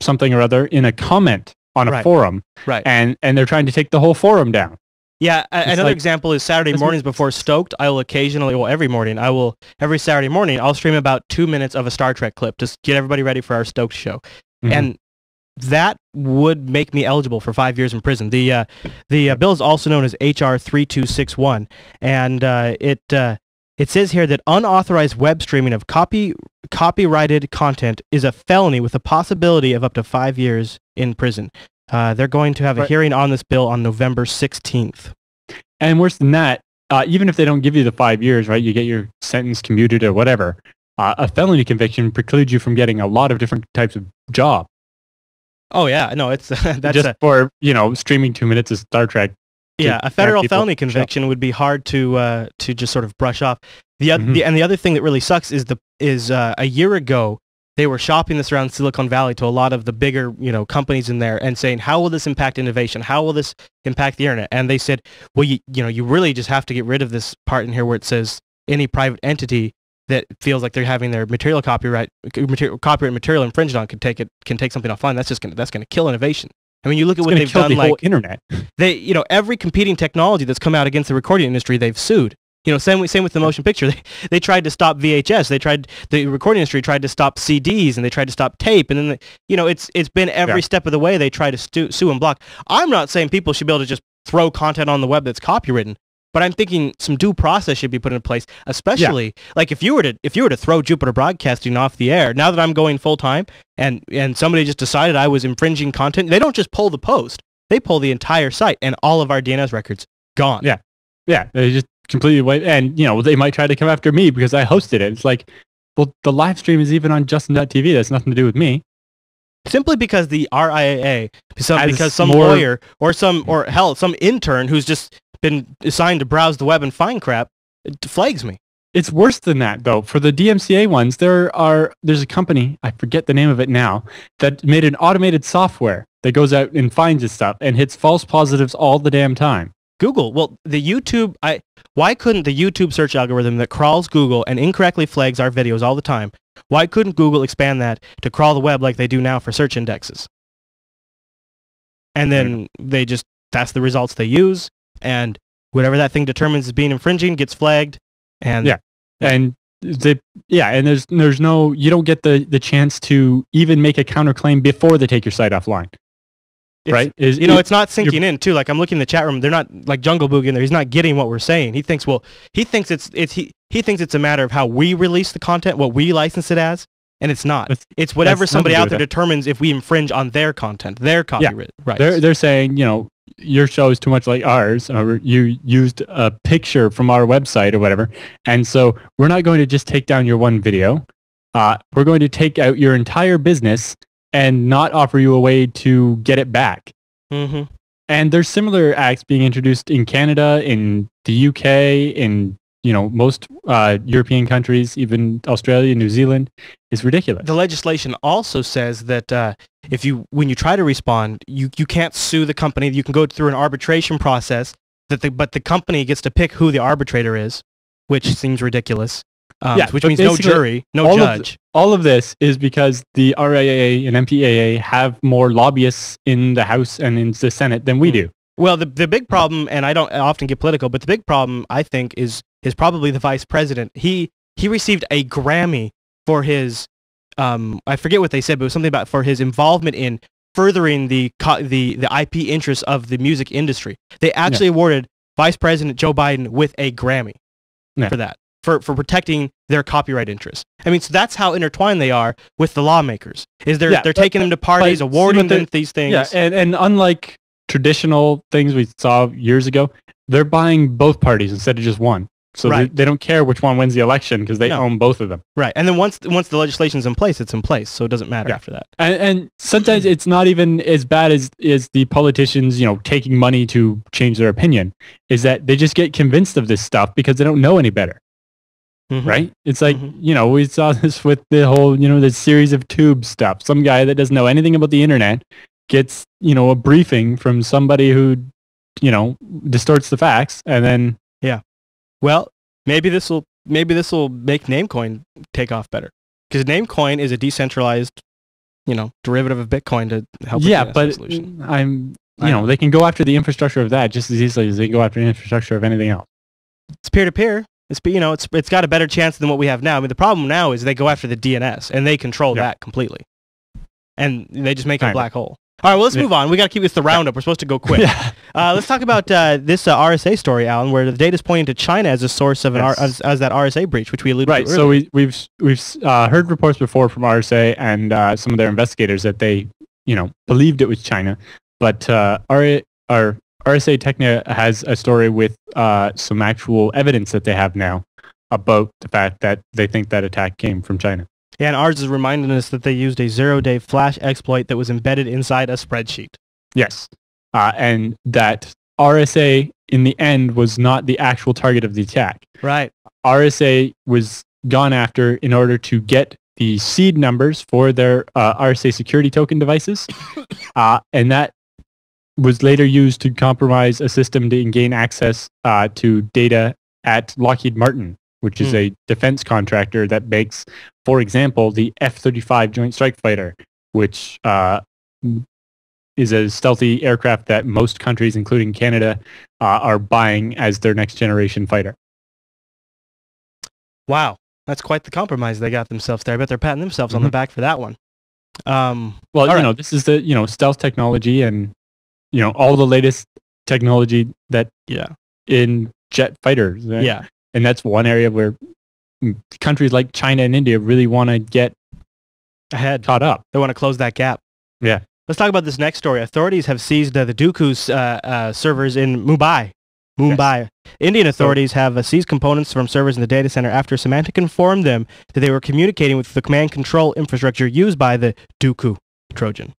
something or other in a comment on a forum, right? And they're trying to take the whole forum down. Yeah, another example is Saturday mornings before Stoked. I will occasionally, every Saturday morning, I'll stream about 2 minutes of a Star Trek clip to get everybody ready for our Stoked show, and that would make me eligible for 5 years in prison. The bill is also known as HR 3261, and it says here that unauthorized web streaming of copyrighted content is a felony with a possibility of up to 5 years in prison. They're going to have a hearing on this bill on November 16th. And worse than that, even if they don't give you the 5 years, right, you get your sentence commuted or whatever, a felony conviction precludes you from getting a lot of different types of job. Oh yeah, no, it's that's just for streaming 2 minutes of Star Trek. Yeah, a federal felony conviction would be hard to just sort of brush off. And the other thing that really sucks is a year ago they were shopping this around Silicon Valley to a lot of the bigger companies in there and saying, how will this impact innovation? How will this impact the internet? And they said, well, you really just have to get rid of this part in here where it says any private entity that feels like they're having their copyright material infringed on can take something offline. That's gonna kill innovation. I mean, you look at what they've done, the whole internet. They, every competing technology that's come out against the recording industry, they've sued. Same with the motion picture. They tried to stop VHS. The recording industry tried to stop CDs, and they tried to stop tape. And then, it's been every step of the way they try to sue and block. I'm not saying people should be able to just throw content on the web that's copywritten, but I'm thinking some due process should be put in place, especially like if you were to throw Jupiter Broadcasting off the air, now that I'm going full time and somebody just decided I was infringing content, they don't just pull the post, they pull the entire site and all of our DNS records gone. Yeah, they just completely wipe, and they might try to come after me because I hosted it. It's like, well, the live stream is even on Justin.tv. That's nothing to do with me. Simply because the RIAA, because some lawyer or some intern who's just been assigned to browse the web and find crap, it flags me. It's worse than that, though. For the DMCA ones, there's a company, I forget the name of it now, that made an automated software that goes out and finds this stuff and hits false positives all the damn time. Google, well, why couldn't the YouTube search algorithm that crawls Google and incorrectly flags our videos all the time, why couldn't Google expand that to crawl the web like they do now for search indexes? And then that's the results they use, and whatever that thing determines as being infringing gets flagged, and and there's no, you don't get the chance to even make a counterclaim before they take your site offline. Right? It's not sinking in too. Like I'm looking in the chat room, they're not like Jungle Boog in there. He's not getting what we're saying. He thinks it's a matter of how we release the content, what we license it as, and it's not. It's whatever somebody out there determines if we infringe on their content, their copyright rights. They're saying, your show is too much like ours, or you used a picture from our website or whatever, and so we're not going to just take down your one video. We're going to take out your entire business and not offer you a way to get it back. Mm-hmm. And there's similar acts being introduced in Canada, in the UK, in most European countries, even Australia, New Zealand. It's ridiculous. The legislation also says that when you try to respond, you can't sue the company. You can go through an arbitration process, but the company gets to pick who the arbitrator is, which seems ridiculous. which means no jury, no judge. All of this is because the RIAA and MPAA have more lobbyists in the House and in the Senate than we do. Well, the big problem, and I don't often get political, but the big problem, I think, is probably the vice president. He received a Grammy for his, I forget what they said, but it was something about for his involvement in furthering the IP interests of the music industry. They actually awarded Vice President Joe Biden with a Grammy for that, for protecting their copyright interests. I mean, so that's how intertwined they are with the lawmakers. Is they're taking them to parties, awarding them these things. Yeah, and unlike traditional things we saw years ago, they're buying both parties instead of just one. So they don't care which one wins the election because they own both of them. Right. And then once the legislation's in place, it's in place. So it doesn't matter after that. And sometimes it's not even as bad as the politicians, taking money to change their opinion, is that they just get convinced of this stuff because they don't know any better. Mm-hmm. Right? It's like, we saw this with the whole, this series of tube stuff. Some guy that doesn't know anything about the internet gets, a briefing from somebody who, distorts the facts and then... Yeah. Well, maybe this will make Namecoin take off better, because Namecoin is a decentralized, derivative of Bitcoin to help. Yeah, but they can go after the infrastructure of that just as easily as they go after the infrastructure of anything else. It's peer to peer. It's got a better chance than what we have now. I mean, the problem now is they go after the DNS and they control that completely, and they just make it a black hole. All right, well, let's move on. We got to keep this the roundup. We're supposed to go quick. Let's talk about this RSA story, Alan, where the data is pointing to China as a source of as that RSA breach, which we alluded to earlier. So we've heard reports before from RSA and some of their investigators that they believed it was China, but our RSA Technia has a story with some actual evidence that they have now about the fact that they think that attack came from China. Yeah, and ours is reminding us that they used a zero-day flash exploit that was embedded inside a spreadsheet. Yes, and that RSA, in the end, was not the actual target of the attack. Right. RSA was gone after in order to get the seed numbers for their RSA security token devices, and that was later used to compromise a system to gain access to data at Lockheed Martin, which is a defense contractor that makes, for example, the F-35 Joint Strike Fighter, which is a stealthy aircraft that most countries, including Canada, are buying as their next generation fighter. Wow, that's quite the compromise they got themselves there. I bet they're patting themselves on the back for that one. This is the stealth technology and all the latest technology that in jet fighters. Right? And that's one area where countries like China and India really want to get ahead, caught up. They want to close that gap. Yeah. Let's talk about this next story. Authorities have seized the Dooku's servers in Mumbai. Yes. Indian authorities have seized components from servers in the data center after Symantec informed them that they were communicating with the command control infrastructure used by the Dooku Trojan.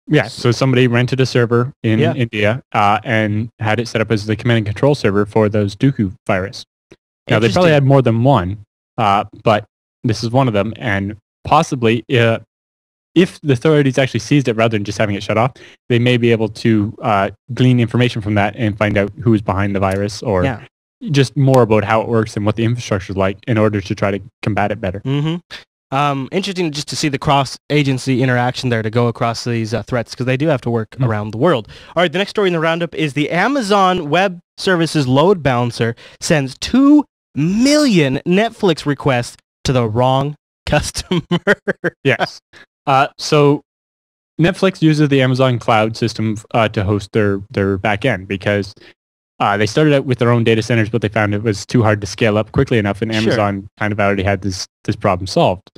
Yeah, so somebody rented a server in India and had it set up as the command and control server for those Dooku virus. Now, they probably had more than one, but this is one of them, and possibly if the authorities actually seized it rather than just having it shut off, they may be able to glean information from that and find out who is behind the virus or just more about how it works and what the infrastructure is like in order to try to combat it better. Mm-hmm. Interesting just to see the cross-agency interaction there to go across these threats, because they do have to work around the world. All right, the next story in the roundup is the Amazon Web Services load balancer sends 2 million Netflix requests to the wrong customer. Yes. So Netflix uses the Amazon cloud system to host their back end because they started out with their own data centers, but they found it was too hard to scale up quickly enough, and Amazon kind of already had this problem solved.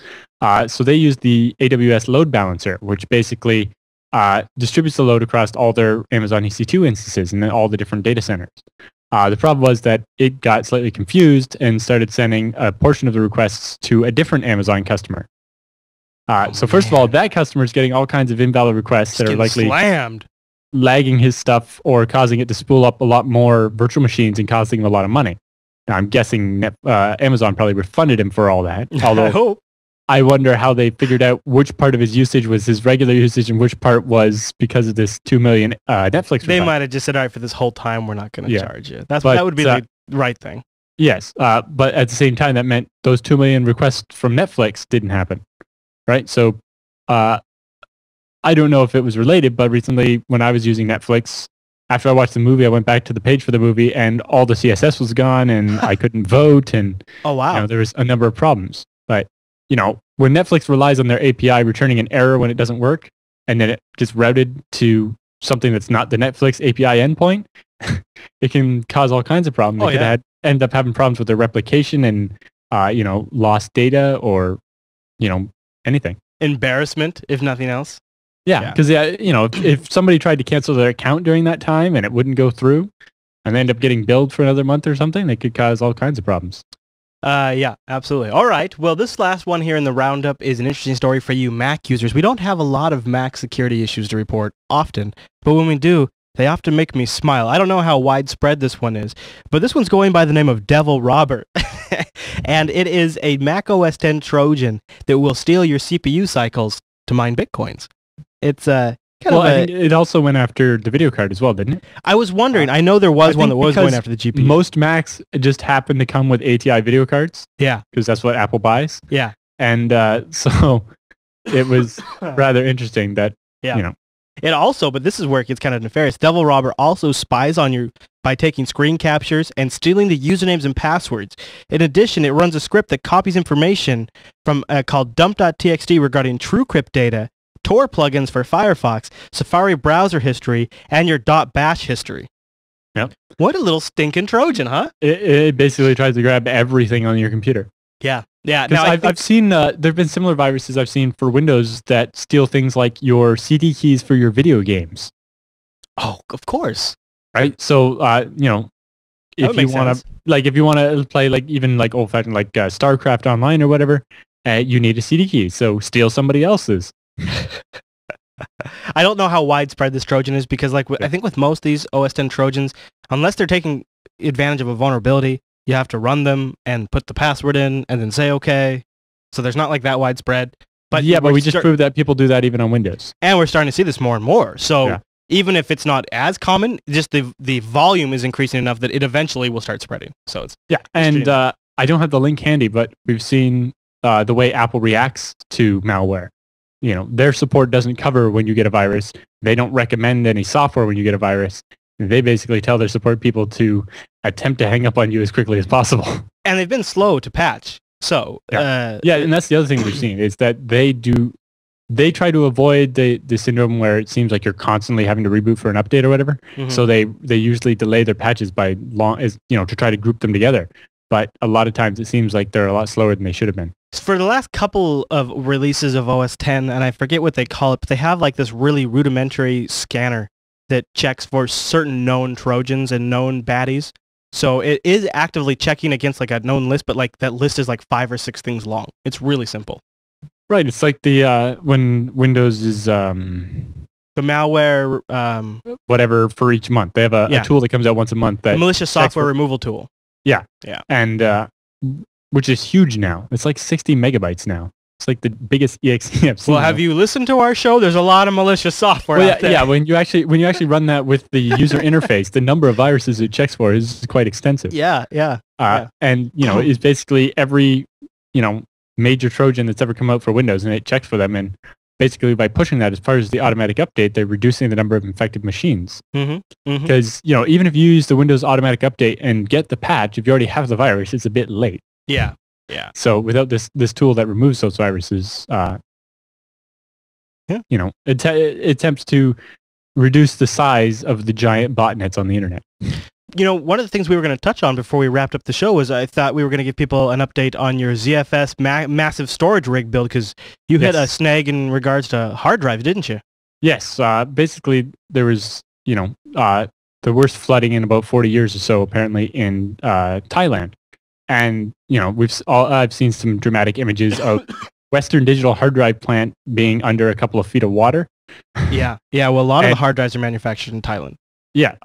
So they used the AWS load balancer, which basically distributes the load across all their Amazon EC2 instances and then all the different data centers. The problem was that it got slightly confused and started sending a portion of the requests to a different Amazon customer. So first of all, that customer is getting all kinds of invalid requests that are likely slammed, lagging his stuff or causing it to spool up a lot more virtual machines and costing him a lot of money. Now, I'm guessing Amazon probably refunded him for all that. Although I hope. I wonder how they figured out which part of his usage was his regular usage and which part was because of this 2 million Netflix refund. They might have just said, all right, for this whole time, we're not going to charge you. That would be the right thing. Yes, but at the same time, that meant those 2 million requests from Netflix didn't happen, right? So I don't know if it was related, but recently when I was using Netflix, after I watched the movie, I went back to the page for the movie, and all the CSS was gone, and I couldn't vote, and Oh, wow. there was a number of problems. But when Netflix relies on their API returning an error when it doesn't work, and then it gets routed to something that's not the Netflix API endpoint, it can cause all kinds of problems. Oh, They could end up having problems with their replication and lost data or anything. Embarrassment, if nothing else. Yeah, because if somebody tried to cancel their account during that time and it wouldn't go through, and they end up getting billed for another month or something, they could cause all kinds of problems. Yeah, absolutely. All right. Well, this last one here in the roundup is an interesting story for you Mac users. We don't have a lot of Mac security issues to report often, but when we do, they often make me smile. I don't know how widespread this one is, but this one's going by the name of Devil Robert. And it is a Mac OS X Trojan that will steal your CPU cycles to mine Bitcoins. It's I think it also went after the video card as well, didn't it? I was wondering. I know there was one that was going after the GPU. Most Macs just happen to come with ATI video cards. Yeah. Because that's what Apple buys. Yeah. And so it was rather interesting that, It also, but this is where it gets kind of nefarious, Devil Robber also spies on you by taking screen captures and stealing the usernames and passwords. In addition, it runs a script that copies information from called dump.txt regarding TrueCrypt data, Tor plugins for Firefox, Safari browser history, and your .bash history. Yep. What a little stinking Trojan, huh? It basically tries to grab everything on your computer. Yeah. Yeah. Now, I've seen, there have been similar viruses I've seen for Windows that steal things like your CD keys for your video games. Oh, of course. Right? So, if you want to play even old-fashioned StarCraft Online or whatever, you need a CD key. So steal somebody else's. I don't know how widespread this Trojan is because I think with most of these OS X Trojans, unless they're taking advantage of a vulnerability, you have to run them and put the password in and then say okay. So there's not that widespread. But we just proved that people do that even on Windows. And we're starting to see this more and more. So even if it's not as common, just the volume is increasing enough that it eventually will start spreading. So it's and I don't have the link handy, but we've seen the way Apple reacts to malware. Their support doesn't cover when you get a virus. They don't recommend any software when you get a virus. They basically tell their support people to attempt to hang up on you as quickly as possible. And they've been slow to patch. So and that's the other thing we've seen is that they try to avoid the syndrome where it seems like you're constantly having to reboot for an update or whatever. Mm-hmm. So they usually delay their patches by to try to group them together. But a lot of times it seems like they're a lot slower than they should have been. For the last couple of releases of OS X, and I forget what they call it, but they have this really rudimentary scanner that checks for certain known Trojans and known baddies. So it is actively checking against a known list, but that list is 5 or 6 things long. It's really simple. Right. It's like the when Windows is the malware whatever for each month. They have a tool that comes out once a month. That the malicious software removal tool. Yeah. Yeah. And which is huge now. It's 60 megabytes now. It's the biggest exe I've seen. Well, have you listened to our show? There's a lot of malicious software out there. Yeah, when you actually run that with the user interface, the number of viruses it checks for is quite extensive. Yeah. And it's basically every major Trojan that's ever come out for Windows, and it checks for them. And basically, by pushing that as part of the automatic update, they're reducing the number of infected machines. Because even if you use the Windows automatic update and get the patch, if you already have the virus, it's a bit late. Yeah. So without this tool that removes those viruses, it attempts to reduce the size of the giant botnets on the internet. One of the things we were going to touch on before we wrapped up the show was I thought we were going to give people an update on your ZFS massive storage rig build because you hit a snag in regards to hard drives, didn't you? Yes. Basically, there was, the worst flooding in about 40 years or so, apparently, in Thailand. And, I've seen some dramatic images of Western Digital hard drive plant being under a couple of feet of water. Yeah. Well, a lot of the hard drives are manufactured in Thailand. Yeah.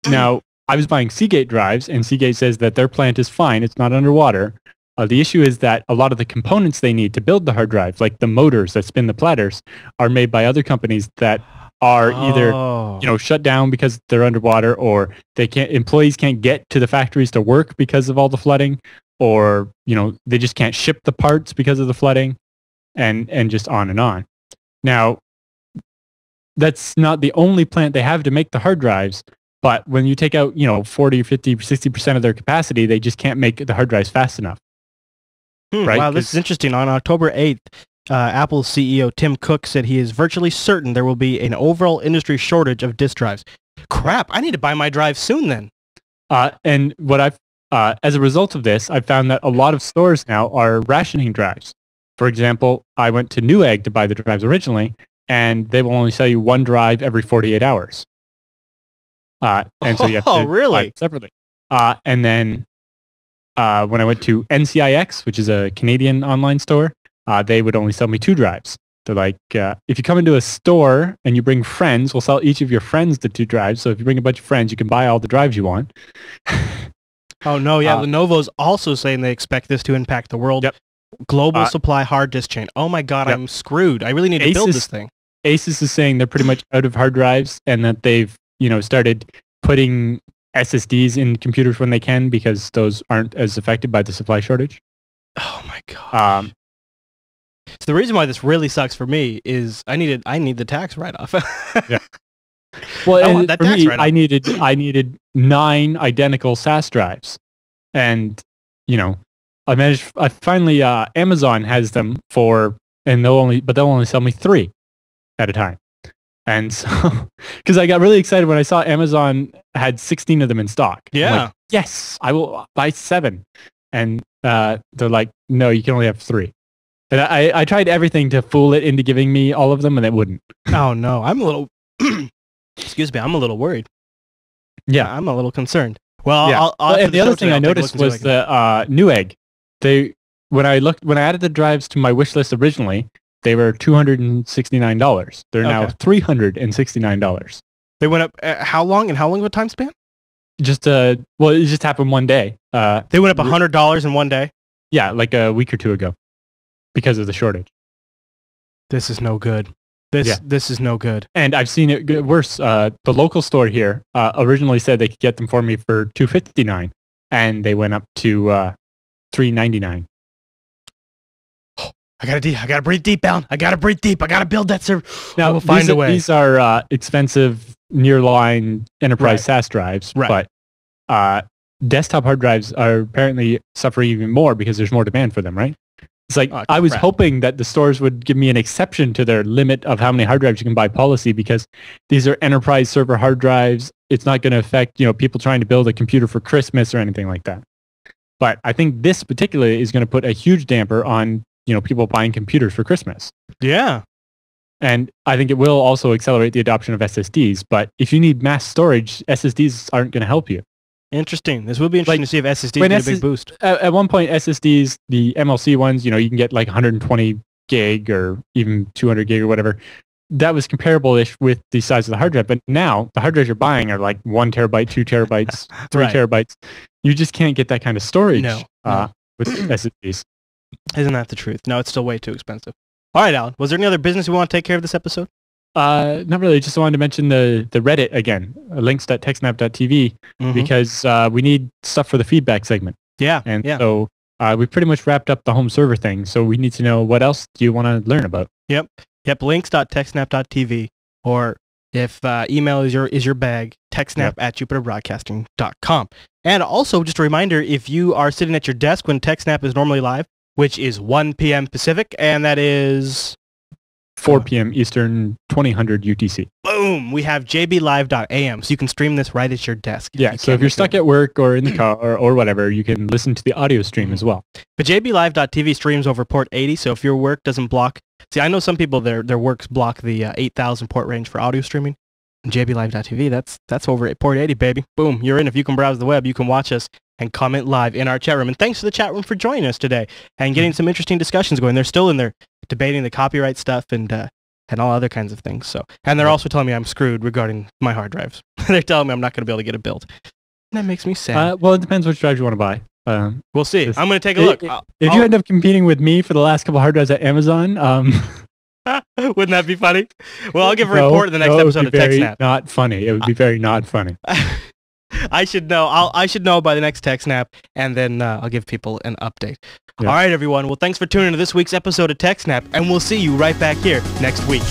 Now, I was buying Seagate drives, and Seagate says that their plant is fine. It's not underwater. The issue is that a lot of the components they need to build the hard drive, like the motors that spin the platters, are made by other companies that are either shut down because they're underwater, or employees can't get to the factories to work because of all the flooding, or they just can't ship the parts because of the flooding, and just on and on. Now, that's not the only plant they have to make the hard drives, but when you take out 40, 50, 60% of their capacity, they just can't make the hard drives fast enough. Right? Wow, this is interesting. On October 8th, Apple's CEO Tim Cook said he is virtually certain there will be an overall industry shortage of disk drives. Crap, I need to buy my drive soon then. And what as a result of this, I've found that a lot of stores now are rationing drives. For example, I went to Newegg to buy the drives originally, and they will only sell you one drive every 48 hours. And so you have to really? buy it separately. And then when I went to NCIX, which is a Canadian online store, they would only sell me 2 drives. They're like, if you come into a store and you bring friends, we'll sell each of your friends the 2 drives. So if you bring a bunch of friends, you can buy all the drives you want. Oh, no. Yeah. Lenovo's also saying they expect this to impact the world. Yep. Global supply hard disk chain. Oh, my God. Yep. I'm screwed. I really need to build this thing. Asus is saying they're pretty much out of hard drives, and that they've, started putting SSDs in computers when they can, because those aren't as affected by the supply shortage. Oh, my God. So the reason why this really sucks for me is I need the tax write-off. Yeah. Well, for me, I needed 9 identical SAS drives, and I finally Amazon has them and they'll only sell me 3 at a time, and so because I got really excited when I saw Amazon had 16 of them in stock. Yeah. I'm like, yes, I will buy 7, and they're like, no, you can only have 3. And I tried everything to fool it into giving me all of them, and it wouldn't. Oh no, I'm a little. Excuse me, I'm a little worried. Yeah, I'm a little concerned. Well, yeah. And the other thing I noticed was the Newegg. When I added the drives to my wish list originally, they were $269. They're now $369. They went up. How long of a time span? It just happened one day. They went up $100 in one day. Yeah, like a week or 2 ago, because of the shortage. This is no good. This is no good. And I've seen it get worse. The local store here originally said they could get them for me for $259, and they went up to $399. I gotta breathe deep, Alan. I gotta breathe deep. I gotta build that server. Now, we'll find a way. These are expensive nearline enterprise SAS drives, but desktop hard drives are apparently suffering even more because there's more demand for them, right? It's like, I was hoping that the stores would give me an exception to their limit of how many hard drives you can buy policy, because these are enterprise server hard drives. It's not going to affect, people trying to build a computer for Christmas or anything like that. But I think this particularly is going to put a huge damper on, people buying computers for Christmas. Yeah. And I think it will also accelerate the adoption of SSDs. But if you need mass storage, SSDs aren't going to help you. Interesting. This will be interesting to see if SSDs get a big boost. At one point, SSDs, the MLC ones, you can get like 120 gig or even 200 gig or whatever. That was comparable-ish with the size of the hard drive. But now, the hard drives you're buying are like 1 terabyte, 2 terabytes, 3 terabytes. You just can't get that kind of storage with SSDs. Isn't that the truth? No, it's still way too expensive. All right, Alan. Was there any other business we want to take care of this episode? Not really. Just wanted to mention the Reddit again, links.techsnap.tv, because we need stuff for the feedback segment. Yeah. And so we pretty much wrapped up the home server thing. So we need to know, what else do you want to learn about? Yep. Links.techsnap.tv, or if email is your bag, techsnap@jupiterbroadcasting.com. And also, just a reminder, if you are sitting at your desk when TechSNAP is normally live, which is 1 p.m. Pacific, and that is 4 p.m. Eastern, 2000 UTC. Boom! We have jblive.am, so you can stream this right at your desk. Yeah, so if you're stuck at work or in the car or whatever, you can listen to the audio stream as well. But jblive.tv streams over port 80, so if your work doesn't block... See, I know some people, their works block the 8,000 port range for audio streaming. jblive.tv, that's over at port 80, baby. Boom, you're in. If you can browse the web, you can watch us and comment live in our chat room. And thanks to the chat room for joining us today and getting some interesting discussions going. They're still in there debating the copyright stuff and all other kinds of things. So, and they're also telling me I'm screwed regarding my hard drives. They're telling me I'm not going to be able to get a build. And that makes me sad. Well, it depends which drives you want to buy. We'll see. I'm going to take a look. If you end up competing with me for the last couple hard drives at Amazon, Wouldn't that be funny? Well, I'll give a report in the next episode of TechSNAP. Not funny. It would be very not funny. I should know. I should know by the next TechSNAP, and then I'll give people an update. Yeah. All right, everyone. Well, thanks for tuning in to this week's episode of TechSNAP, and we'll see you right back here next week.